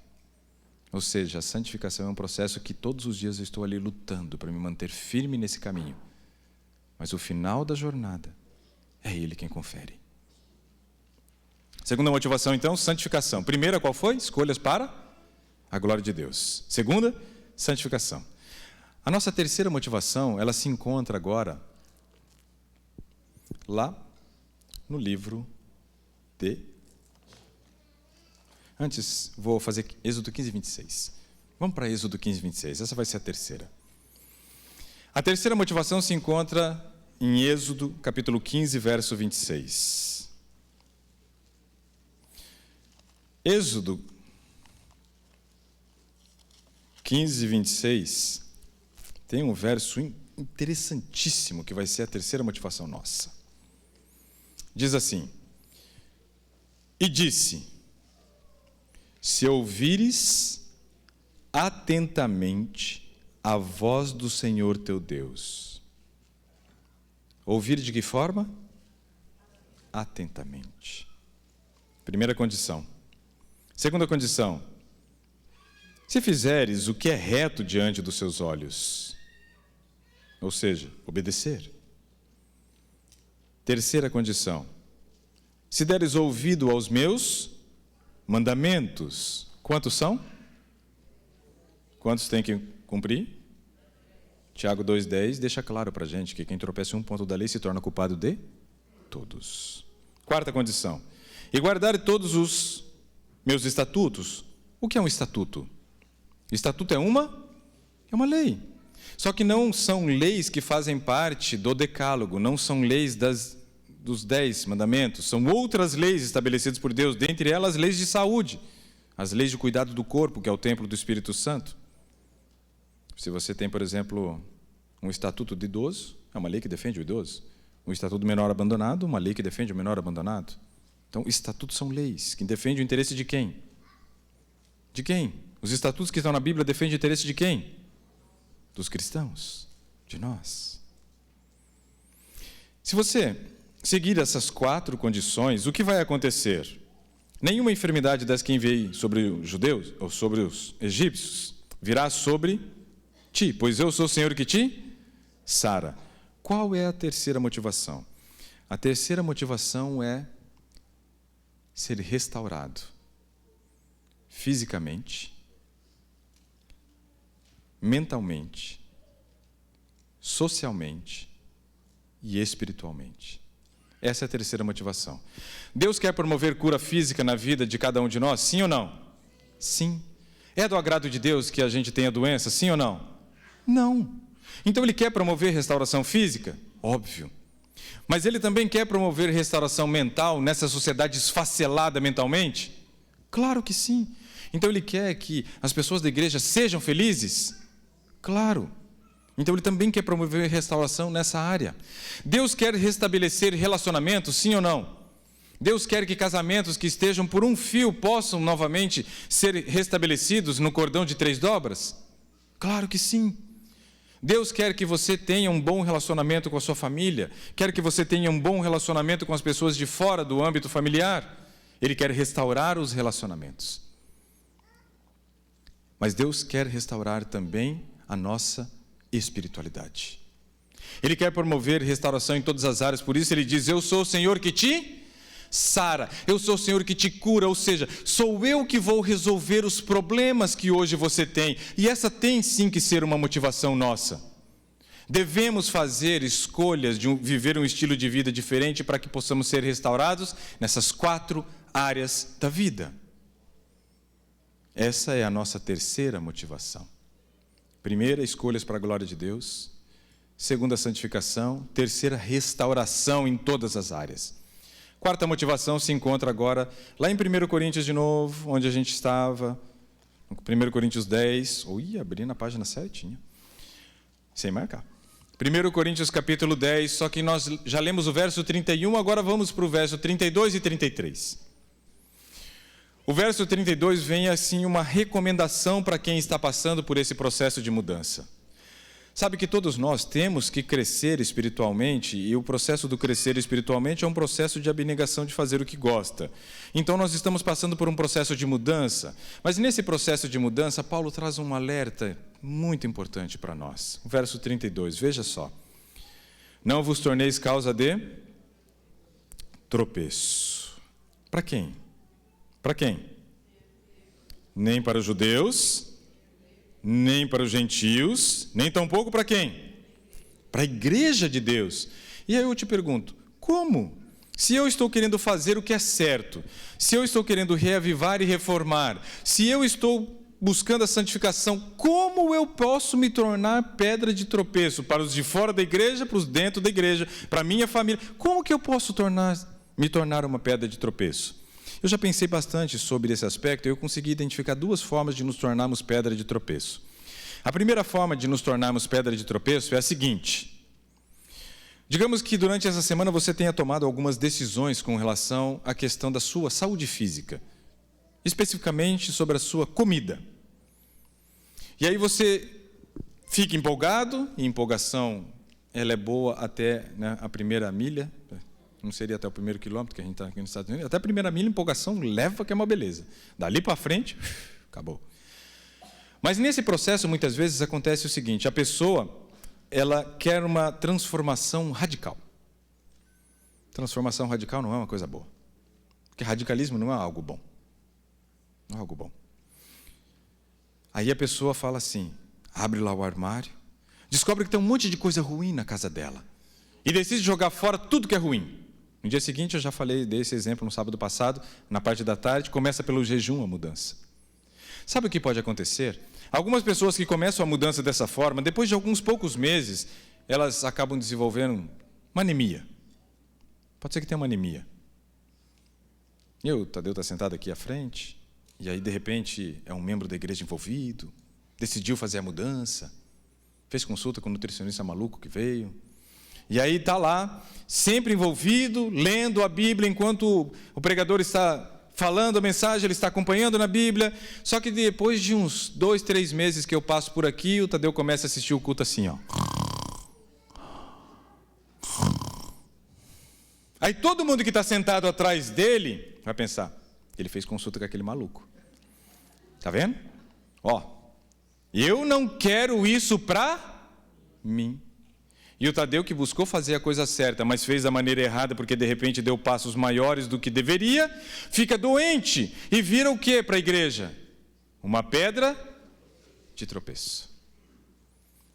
Ou seja, a santificação é um processo que todos os dias eu estou ali lutando para me manter firme nesse caminho. Mas o final da jornada é Ele quem confere. Segunda motivação, então, santificação. Primeira, qual foi? Escolhas para a glória de Deus. Segunda, santificação. A nossa terceira motivação, ela se encontra agora lá no livro de... Antes, vou fazer Êxodo 15, 26. Vamos para Êxodo 15, 26. Essa vai ser a terceira. A terceira motivação se encontra em Êxodo, capítulo 15, verso 26. Êxodo 15, 26, tem um verso interessantíssimo que vai ser a terceira motivação nossa. Diz assim: e disse, se ouvires atentamente a voz do Senhor teu Deus. Ouvir de que forma? Atentamente. Primeira condição. Segunda condição. Se fizeres o que é reto diante dos seus olhos, ou seja, obedecer. Terceira condição. Se deres ouvido aos meus mandamentos. Quantos são? Quantos tem que cumprir? Tiago 2,10 deixa claro para a gente que quem tropeça em um ponto da lei se torna culpado de todos. Quarta condição. E guardar todos os meus estatutos. O que é um estatuto? Estatuto é uma lei. Só que não são leis que fazem parte do decálogo, não são leis dos 10 mandamentos, são outras leis estabelecidas por Deus, dentre elas leis de saúde, as leis de cuidado do corpo, que é o templo do Espírito Santo. Se você tem, por exemplo, um estatuto de idoso, é uma lei que defende o idoso. Um estatuto do menor abandonado, uma lei que defende o menor abandonado. Então, estatutos são leis que defendem o interesse de quem? De quem? Os estatutos que estão na Bíblia defendem o interesse de quem? Dos cristãos, de nós. Se você seguir essas 4 condições, o que vai acontecer? Nenhuma enfermidade das que enviei sobre os judeus ou sobre os egípcios virá sobre ti, pois eu sou o Senhor que te sara. Qual é a terceira motivação? A terceira motivação é ser restaurado fisicamente, mentalmente, socialmente e espiritualmente. Essa é a terceira motivação. Deus quer promover cura física na vida de cada um de nós, sim ou não? Sim. É do agrado de Deus que a gente tenha doença, sim ou não? Não. Então Ele quer promover restauração física? Óbvio. Mas Ele também quer promover restauração mental nessa sociedade esfacelada mentalmente? Claro que sim. Então Ele quer que as pessoas da igreja sejam felizes? Claro. Então Ele também quer promover restauração nessa área. Deus quer restabelecer relacionamentos, sim ou não? Deus quer que casamentos que estejam por um fio possam novamente ser restabelecidos no cordão de 3 dobras? Claro que sim. Deus quer que você tenha um bom relacionamento com a sua família, quer que você tenha um bom relacionamento com as pessoas de fora do âmbito familiar. Ele quer restaurar os relacionamentos. Mas Deus quer restaurar também a nossa espiritualidade. Ele quer promover restauração em todas as áreas, por isso Ele diz: eu sou o Senhor que te sara, eu sou o Senhor que te cura, ou seja, sou eu que vou resolver os problemas que hoje você tem, e essa tem sim que ser uma motivação nossa. Devemos fazer escolhas de viver um estilo de vida diferente para que possamos ser restaurados nessas 4 áreas da vida. Essa é a nossa terceira motivação. Primeira, escolhas para a glória de Deus. Segunda, santificação. Terceira, restauração em todas as áreas. Quarta motivação se encontra agora lá em 1 Coríntios de novo, onde a gente estava, 1 Coríntios 10, abri na página certinha, sem marcar. 1 Coríntios capítulo 10, só que nós já lemos o verso 31, agora vamos para o verso 32 e 33. O verso 32 vem assim uma recomendação para quem está passando por esse processo de mudança. Sabe que todos nós temos que crescer espiritualmente, e o processo do crescer espiritualmente é um processo de abnegação de fazer o que gosta. Então nós estamos passando por um processo de mudança, mas nesse processo de mudança, Paulo traz um alerta muito importante para nós. O verso 32, veja só. Não vos torneis causa de tropeço. Para quem? Para quem? Nem para os judeus, nem para os gentios, nem tampouco para quem? Para a igreja de Deus. E aí eu te pergunto, como? Se eu estou querendo fazer o que é certo, se eu estou querendo reavivar e reformar, se eu estou buscando a santificação, como eu posso me tornar pedra de tropeço para os de fora da igreja, para os dentro da igreja, para a minha família? Como que eu posso me tornar uma pedra de tropeço? Eu já pensei bastante sobre esse aspecto e eu consegui identificar 2 formas de nos tornarmos pedra de tropeço. A primeira forma de nos tornarmos pedra de tropeço é a seguinte. Digamos que durante essa semana você tenha tomado algumas decisões com relação à questão da sua saúde física, especificamente sobre a sua comida. E aí você fica empolgado, e empolgação ela é boa até, né, a primeira milha. Não seria até o 1º quilômetro que a gente está aqui nos Estados Unidos. Até a primeira milha, empolgação leva, que é uma beleza. Dali para frente, acabou. Mas nesse processo, muitas vezes, acontece o seguinte. A pessoa, ela quer uma transformação radical. Transformação radical não é uma coisa boa. Porque radicalismo não é algo bom. Não é algo bom. Aí a pessoa fala assim, abre lá o armário, descobre que tem um monte de coisa ruim na casa dela. E decide jogar fora tudo que é ruim. No dia seguinte, eu já falei desse exemplo no sábado passado, na parte da tarde, começa pelo jejum a mudança. Sabe o que pode acontecer? Algumas pessoas que começam a mudança dessa forma, depois de alguns poucos meses, elas acabam desenvolvendo uma anemia. Pode ser que tenha uma anemia. E o Tadeu está sentado aqui à frente, e aí, de repente, é um membro da igreja envolvido, decidiu fazer a mudança, fez consulta com um nutricionista maluco que veio, e aí está lá, sempre envolvido, lendo a Bíblia, enquanto o pregador está falando a mensagem, ele está acompanhando na Bíblia. Só que depois de uns 2, 3 meses que eu passo por aqui, o Tadeu começa a assistir o culto assim, ó. Aí todo mundo que está sentado atrás dele vai pensar, ele fez consulta com aquele maluco. Está vendo? Ó, eu não quero isso para mim. E o Tadeu, que buscou fazer a coisa certa, mas fez da maneira errada, porque de repente deu passos maiores do que deveria, fica doente e vira o quê para a igreja? Uma pedra de tropeço.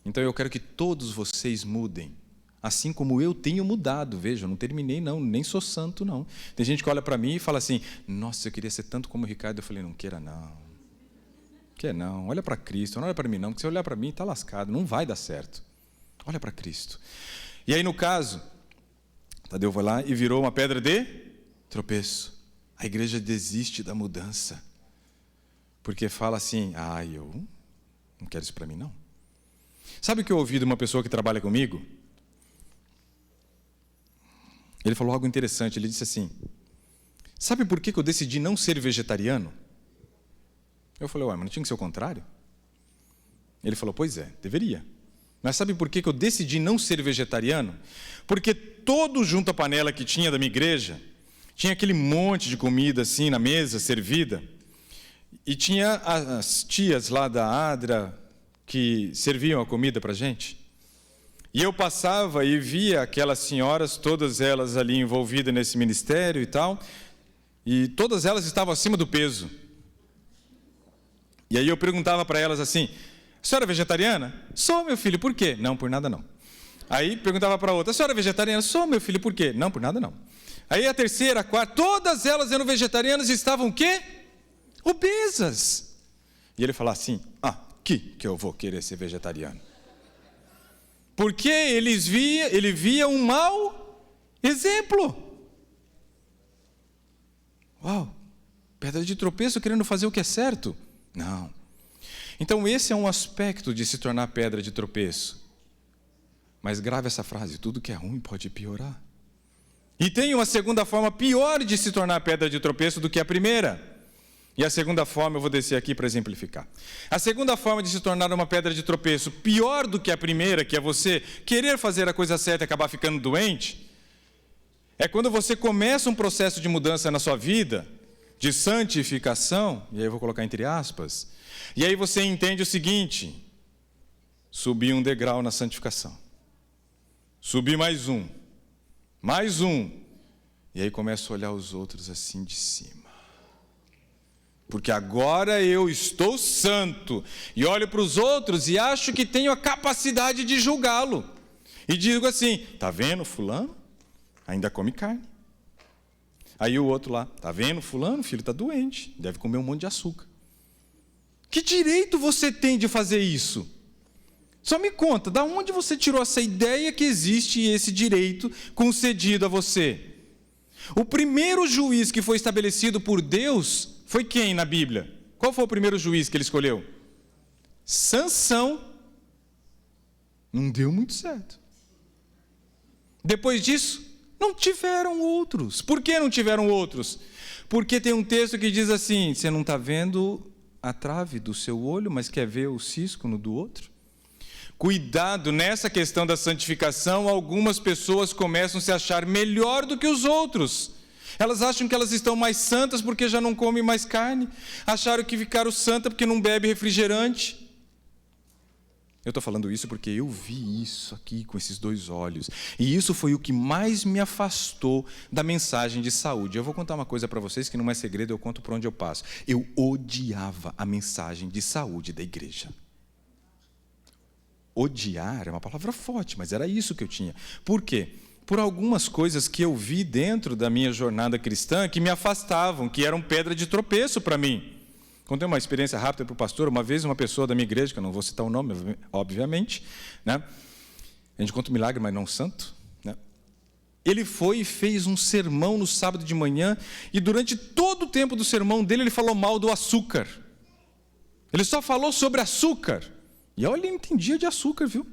Então eu quero que todos vocês mudem, assim como eu tenho mudado. Veja, eu não terminei não, nem sou santo não. Tem gente que olha para mim e fala assim, nossa, eu queria ser tanto como o Ricardo. Eu falei, não queira não. Quer não, olha para Cristo, não olha para mim não, porque se olhar para mim está lascado, não vai dar certo. Olha para Cristo. E aí, no caso, Tadeu foi lá e virou uma pedra de tropeço. A igreja desiste da mudança. Porque fala assim, eu não quero isso para mim, não. Sabe o que eu ouvi de uma pessoa que trabalha comigo? Ele falou algo interessante, ele disse assim: sabe por que eu decidi não ser vegetariano? Eu falei: ué, mas não tinha que ser o contrário? Ele falou: pois é, deveria. Mas sabe por que eu decidi não ser vegetariano? Porque todo junto à panela que tinha da minha igreja, tinha aquele monte de comida assim na mesa, servida, e tinha as tias lá da Adra que serviam a comida para a gente. E eu passava e via aquelas senhoras, todas elas ali envolvidas nesse ministério e tal, e todas elas estavam acima do peso. E aí eu perguntava para elas assim: a senhora é vegetariana? Sou, meu filho, por quê? Não, por nada não. Aí perguntava para a outra: a senhora é vegetariana? Sou, meu filho, por quê? Não, por nada não. Aí a terceira, a quarta, todas elas eram vegetarianas e estavam o quê? Obesas. E ele falava assim: que eu vou querer ser vegetariano? Porque ele via um mau exemplo. Uau, pedra de tropeço querendo fazer o que é certo? Não. Então esse é um aspecto de se tornar pedra de tropeço. Mas grave essa frase: tudo que é ruim pode piorar. E tem uma segunda forma pior de se tornar pedra de tropeço do que a primeira. E a segunda forma eu vou descer aqui para exemplificar. A segunda forma de se tornar uma pedra de tropeço pior do que a primeira, que é você querer fazer a coisa certa e acabar ficando doente, é quando você começa um processo de mudança na sua vida, de santificação, e aí eu vou colocar entre aspas, e aí você entende o seguinte: subi um degrau na santificação, subi mais um, e aí começa a olhar os outros assim de cima. Porque agora eu estou santo, e olho para os outros e acho que tenho a capacidade de julgá-lo. E digo assim: está vendo fulano? Ainda come carne. Aí o outro lá: está vendo fulano? Filho, está doente, deve comer um monte de açúcar. Que direito você tem de fazer isso? Só me conta, da onde você tirou essa ideia que existe esse direito concedido a você? O primeiro juiz que foi estabelecido por Deus foi quem na Bíblia? Qual foi o primeiro juiz que ele escolheu? Sansão. Não deu muito certo. Depois disso, não tiveram outros. Por que não tiveram outros? Porque tem um texto que diz assim: você não está vendo a trave do seu olho, mas quer ver o cisco no do outro? Cuidado, nessa questão da santificação, algumas pessoas começam a se achar melhor do que os outros. Elas acham que elas estão mais santas porque já não comem mais carne. Acharam que ficaram santas porque não bebem refrigerante. Eu estou falando isso porque eu vi isso aqui com esses dois olhos. E isso foi o que mais me afastou da mensagem de saúde. Eu vou contar uma coisa para vocês que não é segredo, eu conto por onde eu passo. Eu odiava a mensagem de saúde da igreja. Odiar é uma palavra forte, mas era isso que eu tinha. Por quê? Por algumas coisas que eu vi dentro da minha jornada cristã que me afastavam, que eram pedra de tropeço para mim. Contei uma experiência rápida para o pastor. Uma vez uma pessoa da minha igreja, que eu não vou citar o nome, obviamente, né? A gente conta um milagre, mas não um santo, né? Ele foi e fez um sermão no sábado de manhã, e durante todo o tempo do sermão dele, ele falou mal do açúcar. Ele só falou sobre açúcar. E olha, ele entendia de açúcar, viu?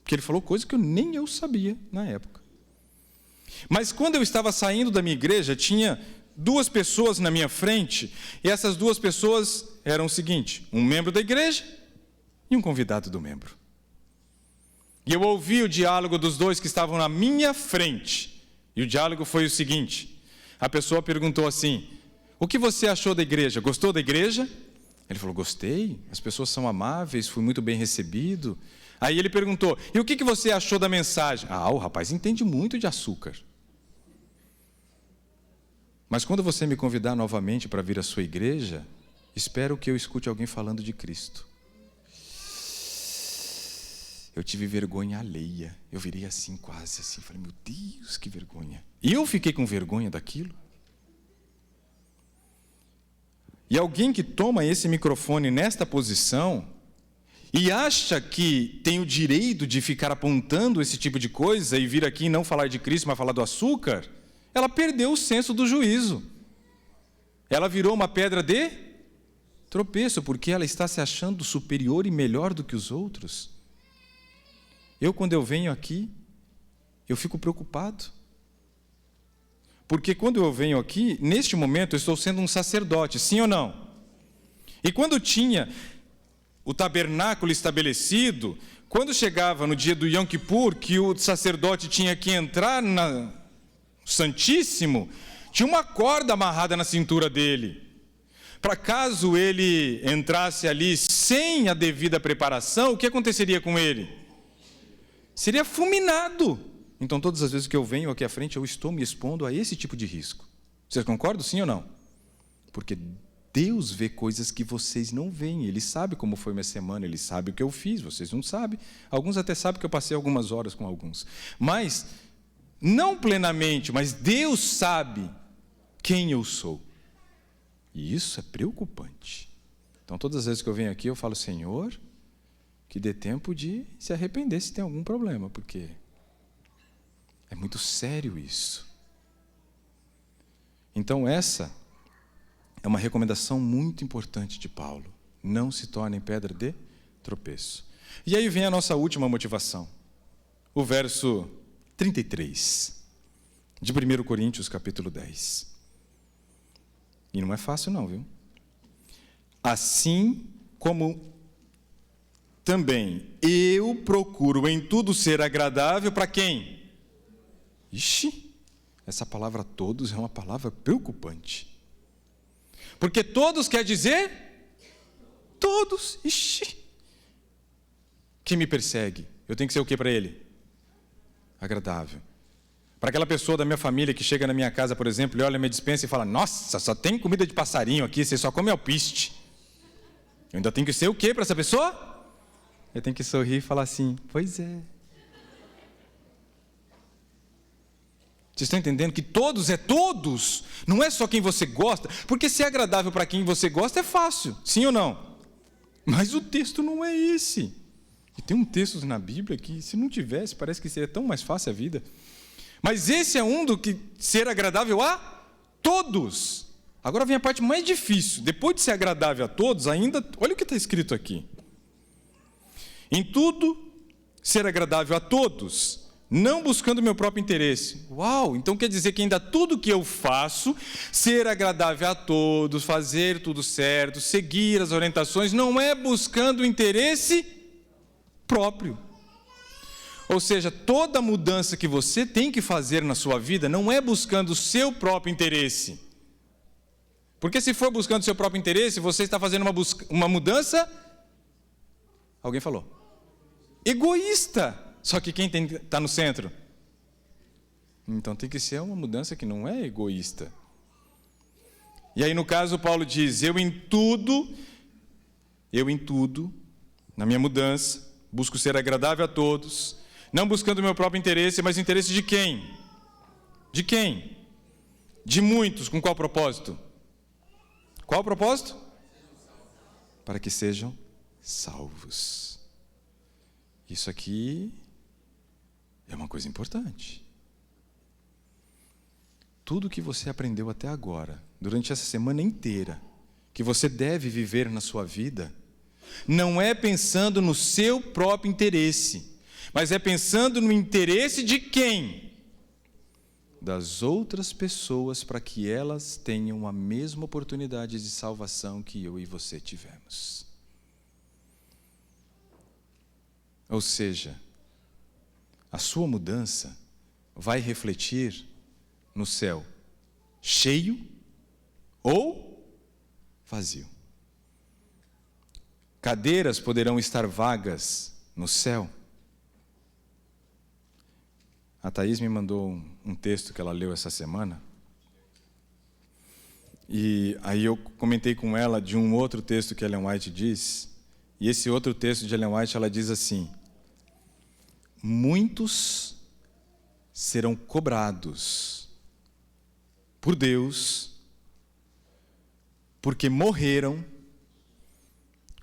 Porque ele falou coisa que nem eu sabia na época. Mas quando eu estava saindo da minha igreja, tinha duas pessoas na minha frente, e essas duas pessoas eram o seguinte: um membro da igreja e um convidado do membro. E eu ouvi o diálogo dos dois que estavam na minha frente, e o diálogo foi o seguinte: a pessoa perguntou assim: o que você achou da igreja? Gostou da igreja? Ele falou: gostei, as pessoas são amáveis, fui muito bem recebido. Aí ele perguntou: e o que você achou da mensagem? O rapaz entende muito de açúcar. Mas quando você me convidar novamente para vir à sua igreja, espero que eu escute alguém falando de Cristo. Eu tive vergonha alheia. Eu virei assim, quase assim. Falei: meu Deus, que vergonha. E eu fiquei com vergonha daquilo. E alguém que toma esse microfone nesta posição e acha que tem o direito de ficar apontando esse tipo de coisa e vir aqui e não falar de Cristo, mas falar do açúcar, ela perdeu o senso do juízo. Ela virou uma pedra de tropeço, porque ela está se achando superior e melhor do que os outros. Quando eu venho aqui, eu fico preocupado. Porque quando eu venho aqui, neste momento, eu estou sendo um sacerdote, sim ou não? E quando tinha o tabernáculo estabelecido, quando chegava no dia do Yom Kippur, que o sacerdote tinha que entrar no Santíssimo, tinha uma corda amarrada na cintura dele. Para caso ele entrasse ali sem a devida preparação, o que aconteceria com ele? Seria fulminado. Então, todas as vezes que eu venho aqui à frente, eu estou me expondo a esse tipo de risco. Vocês concordam, sim ou não? Porque Deus vê coisas que vocês não veem. Ele sabe como foi minha semana, Ele sabe o que eu fiz, vocês não sabem. Alguns até sabem que eu passei algumas horas com alguns. Mas, não plenamente, mas Deus sabe quem eu sou. E isso é preocupante. Então, todas as vezes que eu venho aqui, eu falo, Senhor, que dê tempo de se arrepender se tem algum problema, porque é muito sério isso. Então, essa é uma recomendação muito importante de Paulo. Não se tornem pedra de tropeço. E aí vem a nossa última motivação. O verso 33, de 1 Coríntios, capítulo 10. E não é fácil não, viu? Assim como também eu procuro em tudo ser agradável para quem? Ixi, essa palavra todos é uma palavra preocupante. Porque todos quer dizer? Todos. Ixi. Quem me persegue, eu tenho que ser o que para ele? Agradável. Para aquela pessoa da minha família que chega na minha casa, por exemplo, e olha a minha despensa e fala, nossa, só tem comida de passarinho aqui, você só come alpiste. Eu ainda tenho que ser o quê para essa pessoa? Eu tenho que sorrir e falar assim, pois é. Vocês estão entendendo que todos é todos? Não é só quem você gosta, porque ser agradável para quem você gosta é fácil, sim ou não? Mas o texto não é esse. E tem um texto na Bíblia que, se não tivesse, parece que seria tão mais fácil a vida. Mas esse é um do que ser agradável a todos. Agora vem a parte mais difícil. Depois de ser agradável a todos, ainda, olha o que está escrito aqui. Em tudo, ser agradável a todos, não buscando meu próprio interesse. Uau! Então quer dizer que ainda tudo que eu faço, ser agradável a todos, fazer tudo certo, seguir as orientações, não é buscando o interesse próprio. Ou seja, toda mudança que você tem que fazer na sua vida não é buscando o seu próprio interesse. Porque se for buscando o seu próprio interesse, você está fazendo uma mudança, alguém falou, egoísta. Só que quem está no centro? Então tem que ser uma mudança que não é egoísta. E aí no caso Paulo diz, eu em tudo, na minha mudança, busco ser agradável a todos, não buscando o meu próprio interesse, mas o interesse de quem? De quem? De muitos. Com qual propósito? Qual o propósito? Para que sejam salvos. Isso aqui é uma coisa importante. Tudo que você aprendeu até agora, durante essa semana inteira, que você deve viver na sua vida, não é pensando no seu próprio interesse, mas é pensando no interesse de quem? Das outras pessoas, para que elas tenham a mesma oportunidade de salvação que eu e você tivemos. Ou seja, a sua mudança vai refletir no céu cheio ou vazio. Cadeiras poderão estar vagas no céu. A Thaís me mandou um texto que ela leu essa semana. E aí eu comentei com ela de um outro texto que Ellen White diz. E esse outro texto de Ellen White, ela diz assim: muitos serão cobrados por Deus porque morreram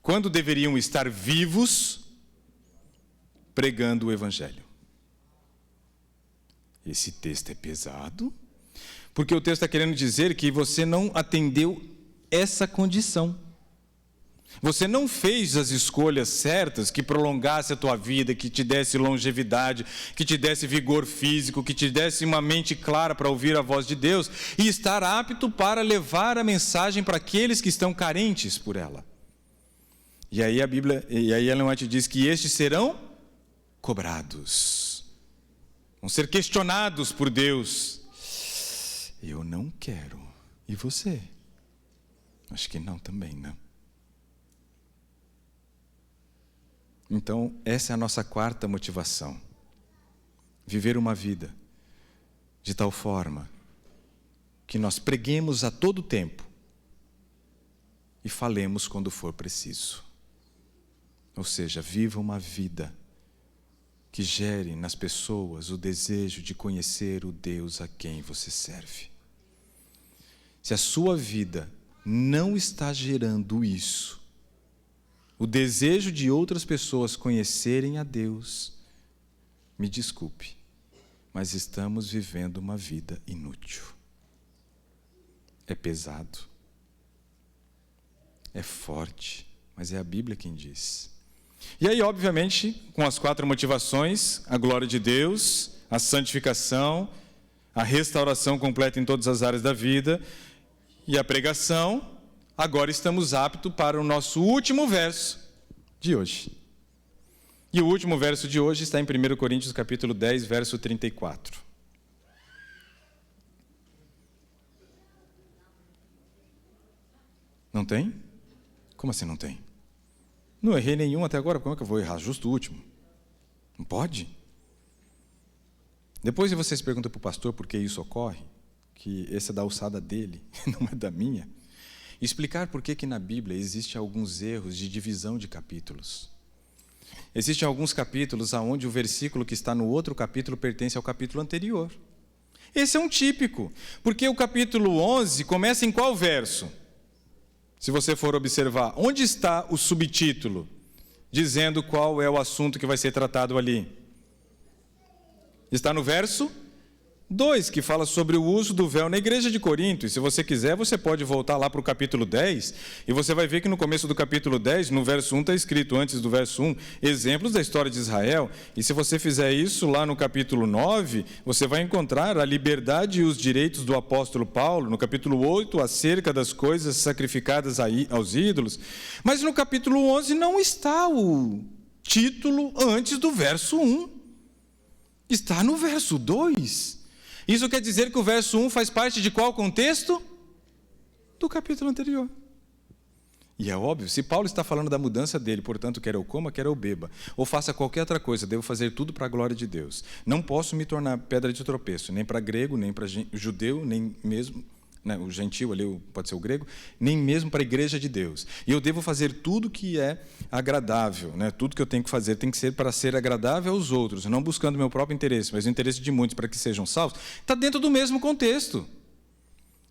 quando deveriam estar vivos pregando o Evangelho. Esse texto é pesado, porque o texto está querendo dizer que você não atendeu essa condição. Você não fez as escolhas certas que prolongasse a tua vida, que te desse longevidade, que te desse vigor físico, que te desse uma mente clara para ouvir a voz de Deus e estar apto para levar a mensagem para aqueles que estão carentes por ela. E aí Ellen White diz que estes serão cobrados, vão ser questionados por Deus. Eu não quero. E você? Acho que não também, não. Então, essa é a nossa quarta motivação. Viver uma vida de tal forma que nós preguemos a todo tempo e falemos quando for preciso. Ou seja, viva uma vida que gere nas pessoas o desejo de conhecer o Deus a quem você serve. Se a sua vida não está gerando isso, o desejo de outras pessoas conhecerem a Deus, me desculpe, mas estamos vivendo uma vida inútil. É pesado, é forte, mas é a Bíblia quem diz. E aí, obviamente, com as 4 motivações, a glória de Deus, a santificação, a restauração completa em todas as áreas da vida e a pregação, agora estamos aptos para o nosso último verso de hoje. E o último verso de hoje está em 1 Coríntios capítulo 10, verso 34. Não tem? Como assim não tem? Não errei nenhum até agora, como é que eu vou errar? Justo o último. Não pode? Depois vocês perguntam para o pastor por que isso ocorre, que esse é da alçada dele, não é da minha. Explicar por que na Bíblia existem alguns erros de divisão de capítulos. Existem alguns capítulos onde o versículo que está no outro capítulo pertence ao capítulo anterior. Esse é um típico, porque o capítulo 11 começa em qual verso? Se você for observar, onde está o subtítulo, dizendo qual é o assunto que vai ser tratado ali? Está no verso 2, que fala sobre o uso do véu na igreja de Corinto. E se você quiser, você pode voltar lá para o capítulo 10, e você vai ver que no começo do capítulo 10, no verso 1, está escrito, antes do verso 1, exemplos da história de Israel. E se você fizer isso lá no capítulo 9, você vai encontrar a liberdade e os direitos do apóstolo Paulo, no capítulo 8, acerca das coisas sacrificadas aos ídolos. Mas no capítulo 11 não está o título antes do verso 1. Está no verso 2. Isso quer dizer que o verso 1 faz parte de qual contexto? Do capítulo anterior. E é óbvio, se Paulo está falando da mudança dele, portanto, quer eu coma, quer eu beba, ou faça qualquer outra coisa, devo fazer tudo para a glória de Deus. Não posso me tornar pedra de tropeço, nem para grego, nem para judeu, nem mesmo, né, o gentil ali pode ser o grego, nem mesmo para a igreja de Deus. E eu devo fazer tudo que é agradável, né? Tudo que eu tenho que fazer tem que ser para ser agradável aos outros, não buscando o meu próprio interesse, mas o interesse de muitos para que sejam salvos. Está dentro do mesmo contexto.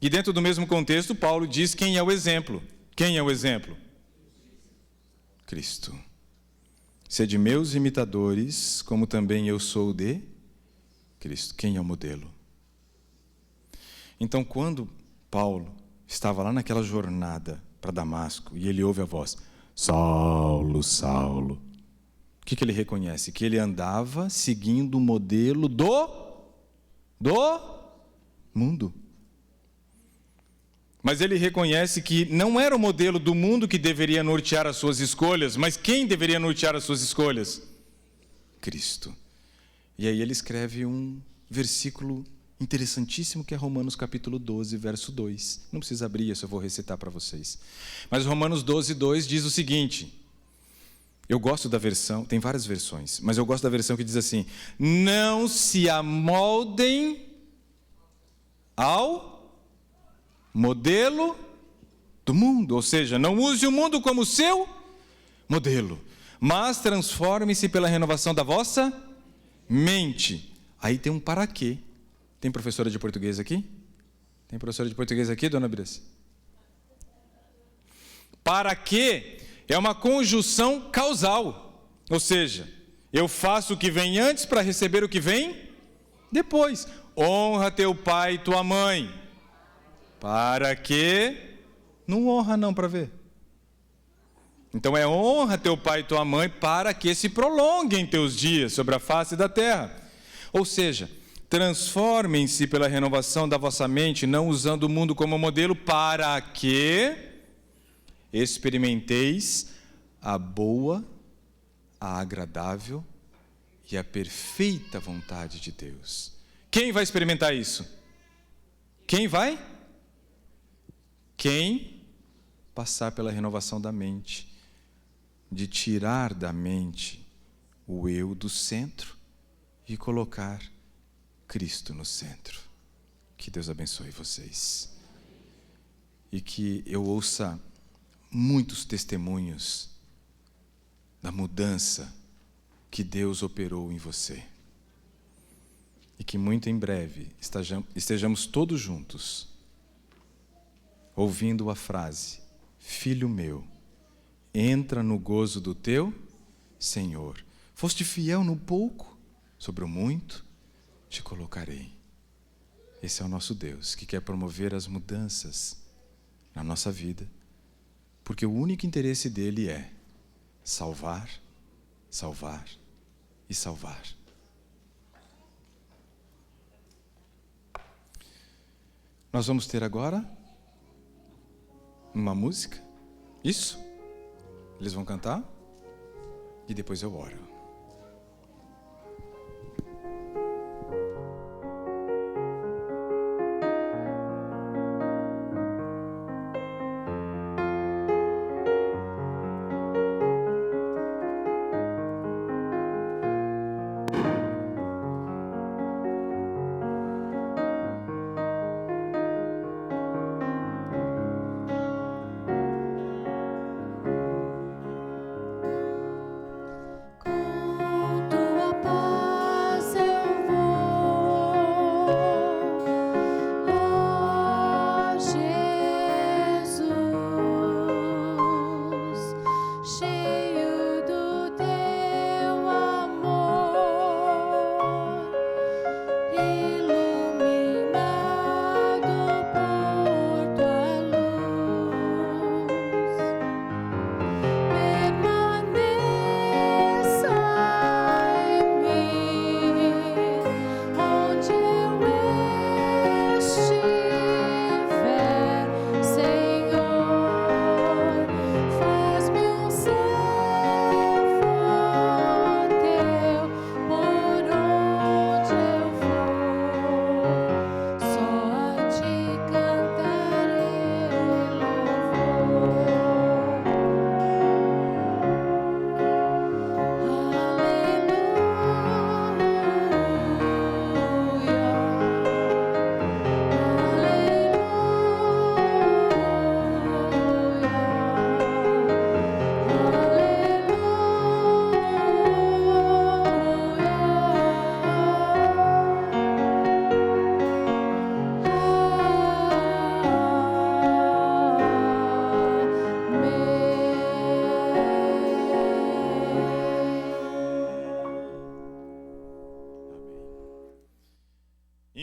E dentro do mesmo contexto, Paulo diz quem é o exemplo. Quem é o exemplo? Cristo. Sede meus imitadores, como também eu sou de Cristo. Quem é o modelo? Então, quando Paulo estava lá naquela jornada para Damasco e ele ouve a voz, Saulo, Saulo, o que ele reconhece? Que ele andava seguindo o modelo do mundo. Mas ele reconhece que não era o modelo do mundo que deveria nortear as suas escolhas, mas quem deveria nortear as suas escolhas? Cristo. E aí ele escreve um versículo interessantíssimo que é Romanos capítulo 12, verso 2. Não precisa abrir isso, eu vou recitar para vocês. Mas Romanos 12, 2 diz o seguinte, eu gosto da versão, tem várias versões, mas eu gosto da versão que diz assim, não se amoldem ao modelo do mundo, ou seja, não use o mundo como seu modelo, mas transforme-se pela renovação da vossa mente. Aí tem um para quê. Tem professora de português aqui? Tem professora de português aqui, dona Bressa? Para quê é uma conjunção causal, ou seja, eu faço o que vem antes para receber o que vem depois. Honra teu pai e tua mãe. Para que? Não honra não para ver. Então honra teu pai e tua mãe para que se prolonguem teus dias sobre a face da terra. Ou seja, transformem-se pela renovação da vossa mente, não usando o mundo como modelo, para que experimenteis a boa, a agradável e a perfeita vontade de Deus. Quem vai experimentar isso? Quem vai? Quem passar pela renovação da mente, de tirar da mente o eu do centro e colocar Cristo no centro. Que Deus abençoe vocês. E que eu ouça muitos testemunhos da mudança que Deus operou em você. E que muito em breve estejamos todos juntos, ouvindo a frase: Filho meu, entra no gozo do teu Senhor. Foste fiel no pouco, sobre o muito te colocarei. Esse é o nosso Deus, que quer promover as mudanças na nossa vida, porque o único interesse dele é salvar, salvar e salvar. Nós vamos ter agora uma música. Isso? Eles vão cantar e depois eu oro.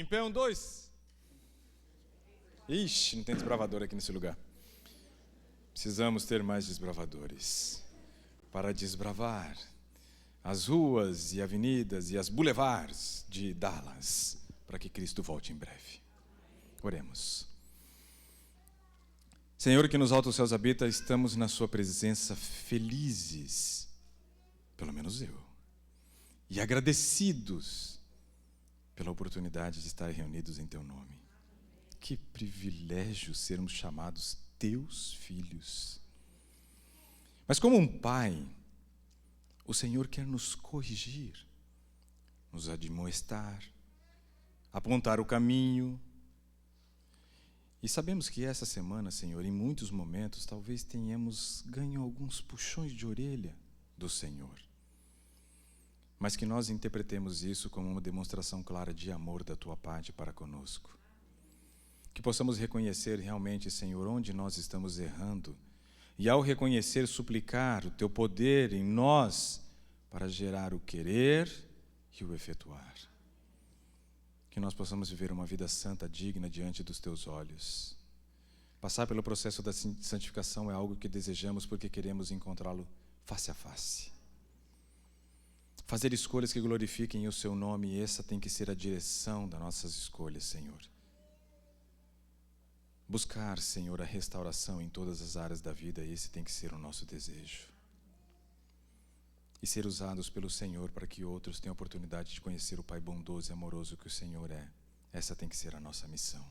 Em pé, 1, 2. Ixi, não tem desbravador aqui nesse lugar. Precisamos ter mais desbravadores para desbravar as ruas e avenidas e as boulevards de Dallas, para que Cristo volte em breve. Oremos. Senhor, que nos altos céus habita, estamos na sua presença felizes, pelo menos eu, e agradecidos pela oportunidade de estar reunidos em teu nome. Que privilégio sermos chamados teus filhos. Mas como um pai, o Senhor quer nos corrigir, nos admoestar, apontar o caminho. E sabemos que essa semana, Senhor, em muitos momentos, talvez tenhamos ganho alguns puxões de orelha do Senhor. Mas que nós interpretemos isso como uma demonstração clara de amor da tua parte para conosco. Que possamos reconhecer realmente, Senhor, onde nós estamos errando. E ao reconhecer, suplicar o teu poder em nós para gerar o querer e o efetuar. Que nós possamos viver uma vida santa, digna diante dos teus olhos. Passar pelo processo da santificação é algo que desejamos porque queremos encontrá-lo face a face. Fazer escolhas que glorifiquem o Seu nome, e essa tem que ser a direção das nossas escolhas, Senhor. Buscar, Senhor, a restauração em todas as áreas da vida, esse tem que ser o nosso desejo. E ser usados pelo Senhor para que outros tenham a oportunidade de conhecer o Pai bondoso e amoroso que o Senhor é. Essa tem que ser a nossa missão.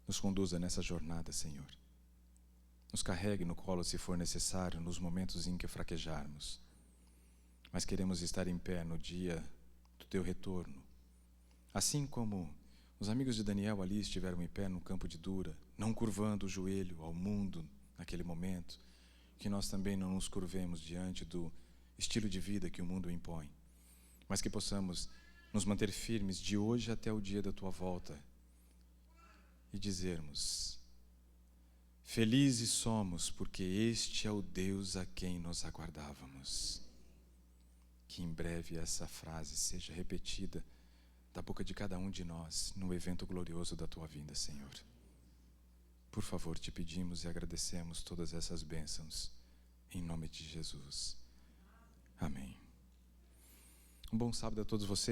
Nos conduza nessa jornada, Senhor. Nos carregue no colo se for necessário, nos momentos em que fraquejarmos. Mas queremos estar em pé no dia do Teu retorno. Assim como os amigos de Daniel ali estiveram em pé no campo de Dura, não curvando o joelho ao mundo naquele momento, que nós também não nos curvemos diante do estilo de vida que o mundo impõe, mas que possamos nos manter firmes de hoje até o dia da Tua volta e dizermos: felizes somos porque este é o Deus a quem nos aguardávamos. Que em breve essa frase seja repetida da boca de cada um de nós no evento glorioso da Tua vinda, Senhor. Por favor, te pedimos e agradecemos todas essas bênçãos, em nome de Jesus. Amém. Um bom sábado a todos vocês.